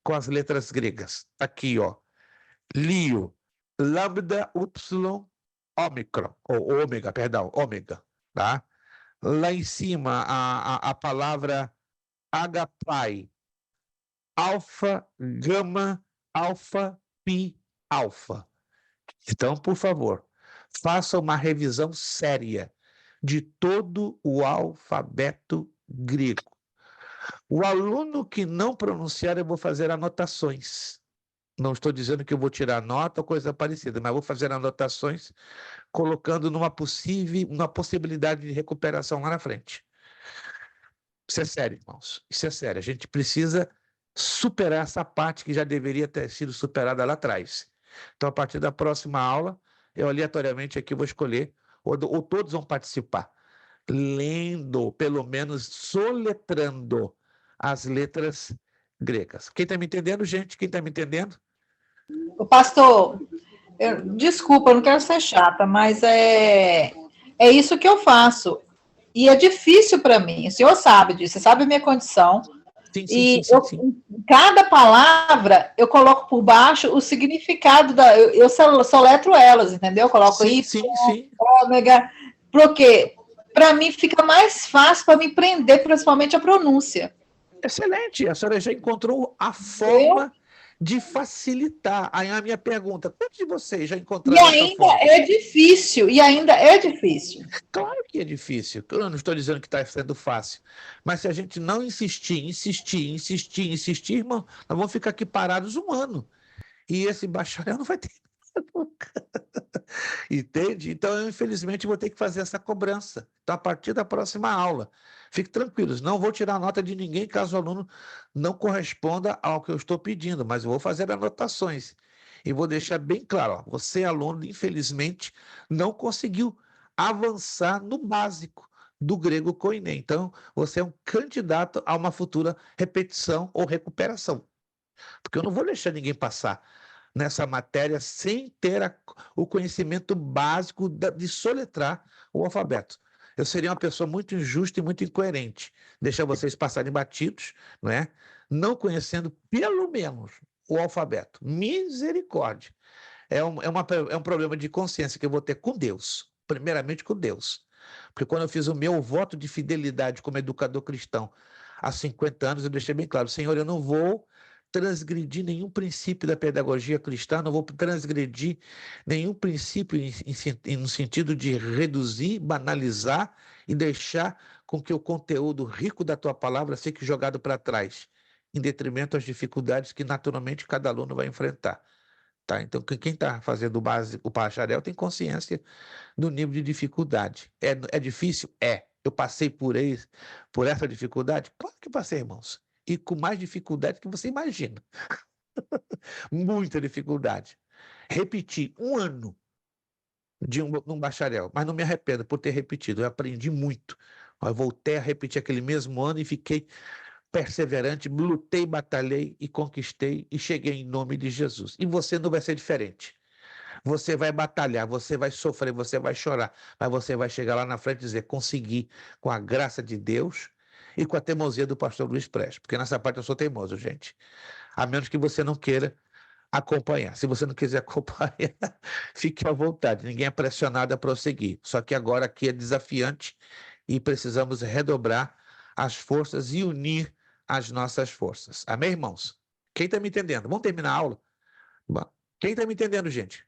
com as letras gregas. Aqui, ó. Lio, lambda, y, ômicron, ou ômega, perdão, ômega, tá? Lá em cima, a palavra agapai, alfa, gama, alfa, pi, alfa. Então, por favor, faça uma revisão séria de todo o alfabeto grego. O aluno que não pronunciar, eu vou fazer anotações. Não estou dizendo que eu vou tirar nota ou coisa parecida, mas vou fazer anotações colocando numa possibilidade de recuperação lá na frente. Isso é sério, irmãos. Isso é sério. A gente precisa superar essa parte que já deveria ter sido superada lá atrás. Então, a partir da próxima aula, eu aleatoriamente aqui vou escolher, ou todos vão participar, lendo, pelo menos soletrando as letras gregas. Quem está me entendendo, gente? Quem está me entendendo? O pastor, desculpa, eu não quero ser chata, mas é isso que eu faço. E é difícil para mim. O senhor sabe disso, você sabe a minha condição. Sim, sim, E sim, sim, sim. cada palavra eu coloco por baixo o significado eu soletro elas, entendeu? Eu coloco Sim, Y, sim, sim. ômega, porque para mim fica mais fácil para me prender, principalmente a pronúncia. Excelente, a senhora já encontrou a Entendeu? forma de facilitar. Aí a minha pergunta, quantos de vocês já E encontraram essa ainda forma? é difícil, e ainda é difícil. Claro que é difícil, eu não estou dizendo que está sendo fácil, mas se a gente não insistir, irmão, nós vamos ficar aqui parados um ano, e esse bacharel não vai ter nunca, entende? Então, eu infelizmente vou ter que fazer essa cobrança. Então, a partir da próxima aula, fique tranquilos, não vou tirar nota de ninguém caso o aluno não corresponda ao que eu estou pedindo, mas eu vou fazer anotações e vou deixar bem claro, ó, você, aluno, infelizmente, não conseguiu avançar no básico do grego koiné. Então, você é um candidato a uma futura repetição ou recuperação, porque eu não vou deixar ninguém passar nessa matéria sem ter o conhecimento básico de soletrar o alfabeto. Eu seria uma pessoa muito injusta e muito incoerente, deixar vocês passarem batidos, não é? Não conhecendo pelo menos o alfabeto. Misericórdia. É um problema de consciência que eu vou ter com Deus, primeiramente com Deus. Porque quando eu fiz o meu voto de fidelidade como educador cristão há 50 anos, eu deixei bem claro, Senhor, eu não vou transgredir nenhum princípio da pedagogia cristã, não vou transgredir nenhum princípio no sentido de reduzir, banalizar e deixar com que o conteúdo rico da tua palavra fique jogado para trás, em detrimento às dificuldades que naturalmente cada aluno vai enfrentar. Tá? Então, quem está fazendo o bacharel tem consciência do nível de dificuldade. É difícil? É. Eu passei por essa dificuldade? Claro que passei, irmãos. E com mais dificuldade que você imagina. Muita dificuldade. Repeti um ano de um bacharel, mas não me arrependo por ter repetido. Eu aprendi muito. Eu voltei a repetir aquele mesmo ano e fiquei perseverante, lutei, batalhei e conquistei e cheguei em nome de Jesus. E você não vai ser diferente. Você vai batalhar, você vai sofrer, você vai chorar, mas você vai chegar lá na frente e dizer: consegui, com a graça de Deus e com a teimosia do pastor Luiz Prestes, porque nessa parte eu sou teimoso, gente. A menos que você não queira acompanhar. Se você não quiser acompanhar, fique à vontade. Ninguém é pressionado a prosseguir. Só que agora aqui é desafiante e precisamos redobrar as forças e unir as nossas forças. Amém, irmãos? Quem está me entendendo? Vamos terminar a aula? Quem está me entendendo, gente?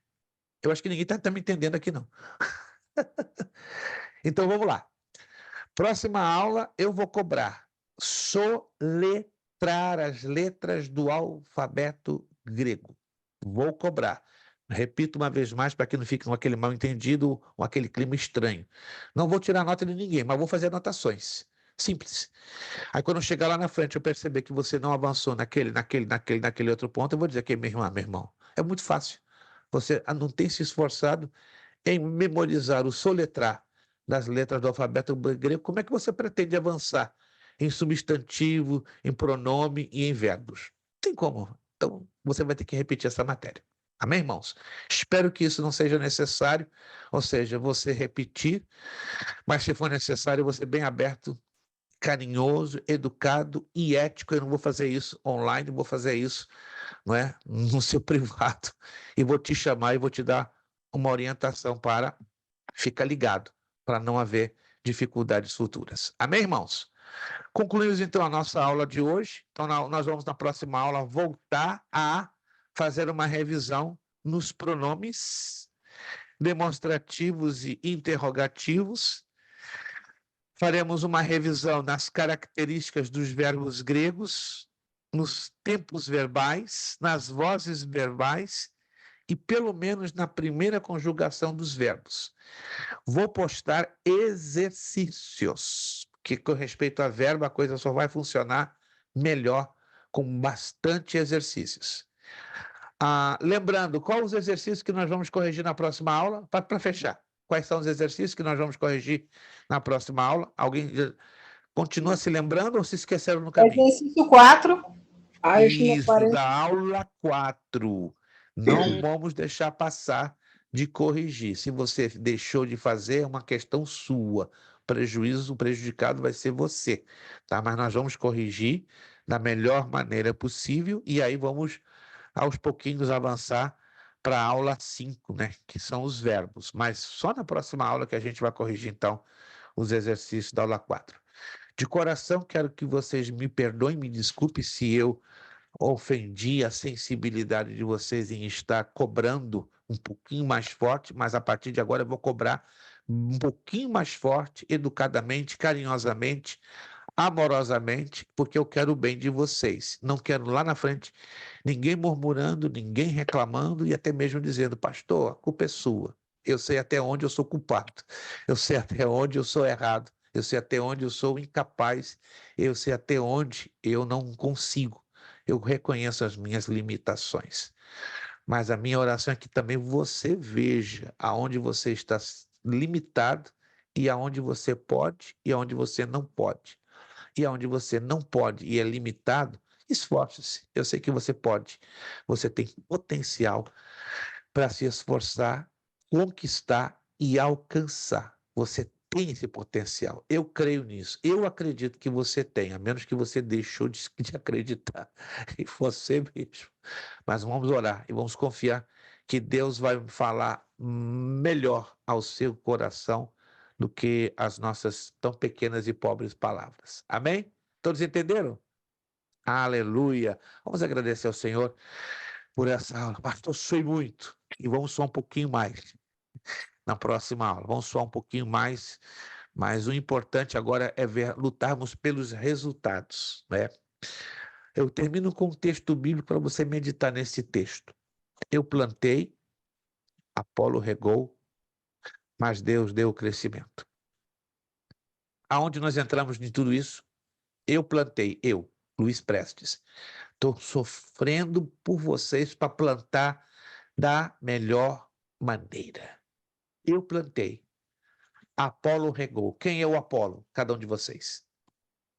Eu acho que ninguém está me entendendo aqui, não. Então, vamos lá. Próxima aula, eu vou cobrar soletrar as letras do alfabeto grego. Vou cobrar. Repito uma vez mais, para que não fique com aquele mal-entendido ou aquele clima estranho. Não vou tirar nota de ninguém, mas vou fazer anotações. Simples. Aí, quando eu chegar lá na frente, eu perceber que você não avançou naquele outro ponto, eu vou dizer que, minha irmã, meu irmão, é muito fácil. Você não tem se esforçado em memorizar o soletrar das letras do alfabeto grego, como é que você pretende avançar em substantivo, em pronome e em verbos? Não tem como. Então, você vai ter que repetir essa matéria. Amém, irmãos? Espero que isso não seja necessário, ou seja, você repetir, mas se for necessário, você bem aberto, carinhoso, educado e ético. Eu não vou fazer isso online, vou fazer isso, não é, no seu privado, e vou te chamar e vou te dar uma orientação para ficar ligado, para não haver dificuldades futuras. Amém, irmãos? Concluímos então a nossa aula de hoje. Então, nós vamos na próxima aula voltar a fazer uma revisão nos pronomes demonstrativos e interrogativos. Faremos uma revisão nas características dos verbos gregos, nos tempos verbais, nas vozes verbais e pelo menos na primeira conjugação dos verbos. Vou postar exercícios, que com respeito a verbo a coisa só vai funcionar melhor com bastante exercícios. Lembrando, quais os exercícios que nós vamos corrigir na próxima aula? Para fechar, quais são os exercícios que nós vamos corrigir na próxima aula? Alguém continua se lembrando ou se esqueceram no caminho? Exercício 4. Isso, da aula 4. Não vamos deixar passar de corrigir. Se você deixou de fazer, é uma questão sua. O prejudicado vai ser você, tá? Mas nós vamos corrigir da melhor maneira possível e aí vamos, aos pouquinhos, avançar para a aula 5, né? Que são os verbos. Mas só na próxima aula que a gente vai corrigir, então, os exercícios da aula 4. De coração, quero que vocês me perdoem, me desculpem se eu ofendi a sensibilidade de vocês em estar cobrando um pouquinho mais forte, mas a partir de agora eu vou cobrar um pouquinho mais forte, educadamente, carinhosamente, amorosamente, porque eu quero o bem de vocês. Não quero lá na frente ninguém murmurando, ninguém reclamando e até mesmo dizendo, pastor, a culpa é sua. Eu sei até onde eu sou culpado. Eu sei até onde eu sou errado. Eu sei até onde eu sou incapaz. Eu sei até onde eu não consigo. Eu reconheço as minhas limitações. Mas a minha oração é que também você veja aonde você está limitado e aonde você pode e aonde você não pode. E aonde você não pode e é limitado, esforce-se. Eu sei que você pode. Você tem potencial para se esforçar, conquistar e alcançar. Você tem esse potencial. Eu creio nisso. Eu acredito que você tem, a menos que você deixou de acreditar em você mesmo. Mas vamos orar e vamos confiar que Deus vai falar melhor ao seu coração do que as nossas tão pequenas e pobres palavras. Amém? Todos entenderam? Aleluia. Vamos agradecer ao Senhor por essa aula. Pastor, suei muito. E vamos suar um pouquinho mais na próxima aula. Vamos suar um pouquinho mais, mas o importante agora é lutarmos pelos resultados, né? Eu termino com um texto bíblico para você meditar nesse texto. Eu plantei, Apolo regou, mas Deus deu o crescimento. Aonde nós entramos em tudo isso? Eu plantei, Luiz Prestes. Estou sofrendo por vocês para plantar da melhor maneira. Eu plantei. Apolo regou. Quem é o Apolo? Cada um de vocês.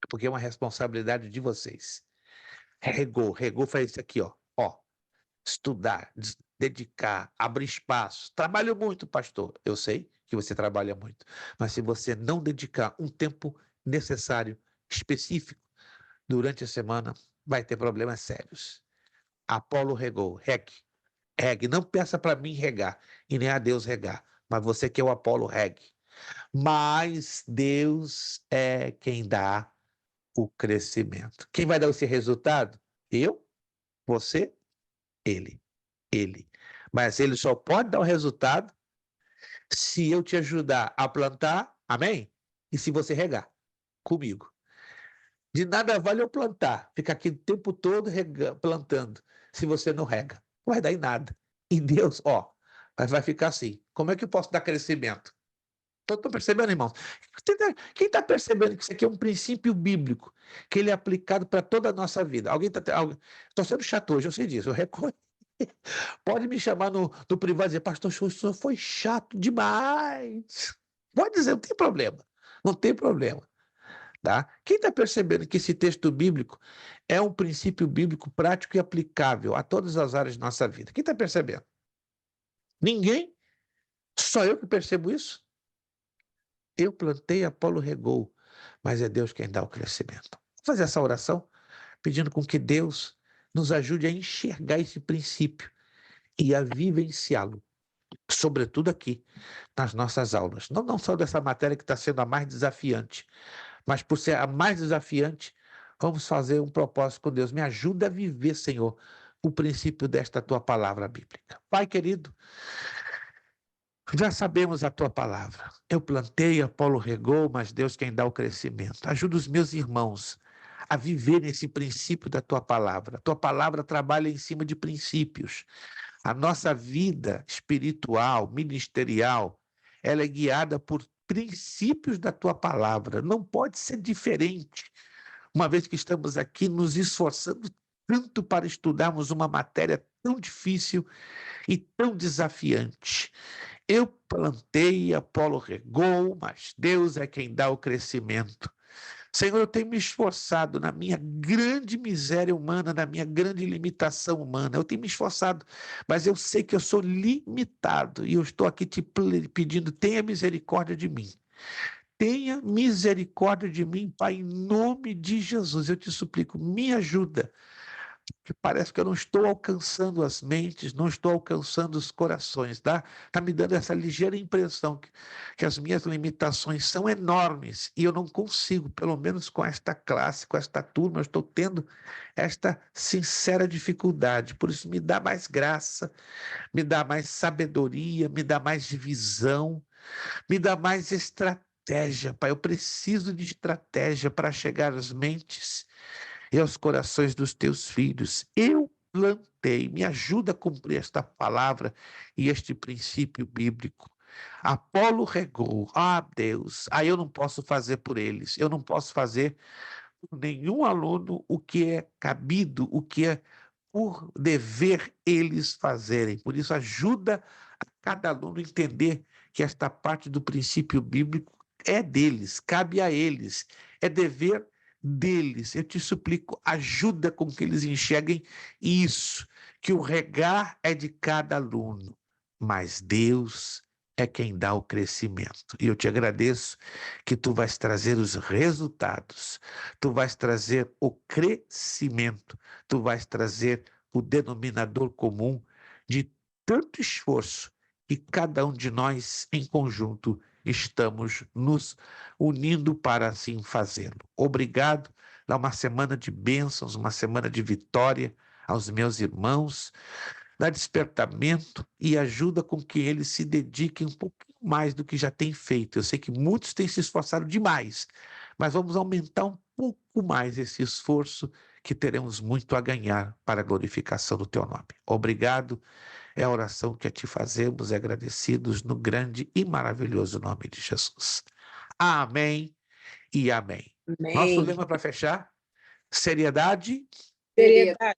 Porque é uma responsabilidade de vocês. Regou faz isso aqui, ó. Estudar, dedicar, abrir espaço. Trabalho muito, pastor. Eu sei que você trabalha muito. Mas se você não dedicar um tempo necessário, específico, durante a semana, vai ter problemas sérios. Apolo regou. Regue. Não peça para mim regar e nem a Deus regar. Mas você que é o Apolo, regue. Mas Deus é quem dá o crescimento. Quem vai dar esse resultado? Eu? Você? Ele. Mas ele só pode dar o resultado se eu te ajudar a plantar, amém? E se você regar comigo. De nada vale eu plantar, ficar aqui o tempo todo plantando, se você não rega. Não vai dar em nada. Em Deus, vai ficar assim. Como é que eu posso dar crescimento? Estou percebendo, irmãos? Quem está percebendo que isso aqui é um princípio bíblico, que ele é aplicado para toda a nossa vida? Estou sendo chato hoje, eu sei disso, eu reconheço. Pode me chamar no privado e dizer, pastor, o senhor foi chato demais. Pode dizer, não tem problema. Não tem problema. Tá? Quem está percebendo que esse texto bíblico é um princípio bíblico prático e aplicável a todas as áreas de nossa vida? Quem está percebendo? Ninguém? Só eu que percebo isso? Eu plantei, Apolo regou, mas é Deus quem dá o crescimento. Vou fazer essa oração pedindo com que Deus nos ajude a enxergar esse princípio e a vivenciá-lo, sobretudo aqui nas nossas aulas. Não só dessa matéria que está sendo a mais desafiante, mas por ser a mais desafiante, vamos fazer um propósito com Deus. Me ajuda a viver, Senhor, o princípio desta tua palavra bíblica. Pai querido, já sabemos a tua palavra. Eu plantei, Apolo regou, mas Deus quem dá o crescimento. Ajuda os meus irmãos a viver esse princípio da tua palavra. A tua palavra trabalha em cima de princípios. A nossa vida espiritual, ministerial, ela é guiada por princípios da tua palavra. Não pode ser diferente, uma vez que estamos aqui nos esforçando tanto para estudarmos uma matéria tão difícil e tão desafiante. Eu plantei, Apolo regou, mas Deus é quem dá o crescimento. Senhor, eu tenho me esforçado na minha grande miséria humana, na minha grande limitação humana. Eu tenho me esforçado, mas eu sei que eu sou limitado e eu estou aqui te pedindo, tenha misericórdia de mim. Tenha misericórdia de mim, Pai, em nome de Jesus. Eu te suplico, me ajuda. Que parece que eu não estou alcançando as mentes, não estou alcançando os corações. Tá me dando essa ligeira impressão que as minhas limitações são enormes e eu não consigo, pelo menos com esta classe, com esta turma, eu estou tendo esta sincera dificuldade. Por isso, me dá mais graça, me dá mais sabedoria, me dá mais visão, me dá mais estratégia, Pai. Eu preciso de estratégia para chegar às mentes e aos corações dos teus filhos. Eu plantei, me ajuda a cumprir esta palavra e este princípio bíblico. Apolo regou, Deus, aí eu não posso fazer por eles, eu não posso fazer por nenhum aluno o que é cabido, o que é por dever eles fazerem. Por isso, ajuda a cada aluno a entender que esta parte do princípio bíblico é deles, cabe a eles, é dever deles. Eu te suplico, ajuda com que eles enxerguem isso, que o regar é de cada aluno, mas Deus é quem dá o crescimento. E eu te agradeço que tu vais trazer os resultados, tu vais trazer o crescimento, tu vais trazer o denominador comum de tanto esforço que cada um de nós, em conjunto, estamos nos unindo para assim fazê-lo. Obrigado. Dá uma semana de bênçãos, uma semana de vitória aos meus irmãos. Dá despertamento e ajuda com que eles se dediquem um pouquinho mais do que já têm feito. Eu sei que muitos têm se esforçado demais, mas vamos aumentar um pouco mais esse esforço, que teremos muito a ganhar para a glorificação do teu nome. Obrigado, é a oração que a ti fazemos, agradecidos no grande e maravilhoso nome de Jesus. Amém e amém. Nosso Amém. lema para fechar: seriedade, Seriedade,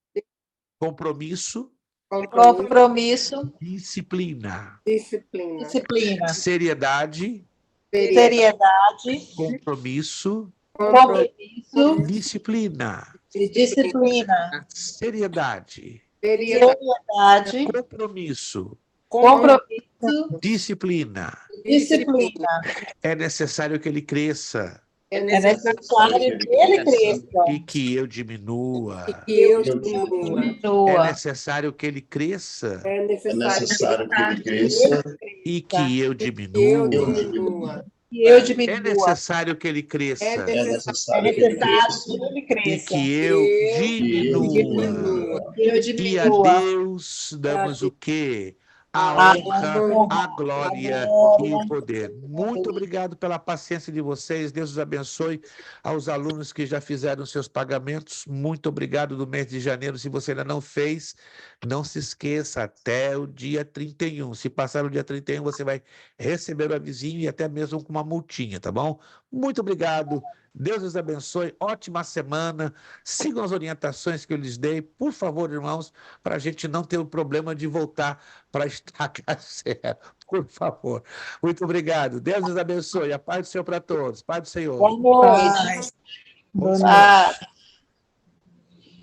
compromisso, Compromisso, disciplina. disciplina. disciplina. Seriedade, Seriedade, compromisso, compromisso, disciplina. disciplina. Seriedade, Seriedade, compromisso, compromisso, disciplina. disciplina. É necessário que ele cresça É necessário que ele cresça e que eu diminua. Que eu e diminua. É diminua. necessário que ele cresça É É necessário necessário que ele cresça e que eu que eu diminua. diminua. Que eu É diminua. necessário que ele cresça é É necessário que ele necessário cresça que ele e cresça. que eu diminua. Que eu E a diminua. Deus damos o quê? A A honra, honra, a glória a e o glória. poder. Muito obrigado pela paciência de vocês. Deus os abençoe. Aos alunos que já fizeram seus pagamentos, muito obrigado do mês de janeiro. Se você ainda não fez, não se esqueça, até o dia 31. Se passar o dia 31, você vai receber o avisinho e até mesmo com uma multinha, tá bom? Muito obrigado. Deus os abençoe. Ótima semana. Sigam as orientações que eu lhes dei, por favor, irmãos, para a gente não ter o problema de voltar para a estaca zero. Por favor. Muito obrigado. Deus os abençoe. A paz do Senhor para todos. Paz do Senhor. Boa noite. Paz. Bom Ah, descanso.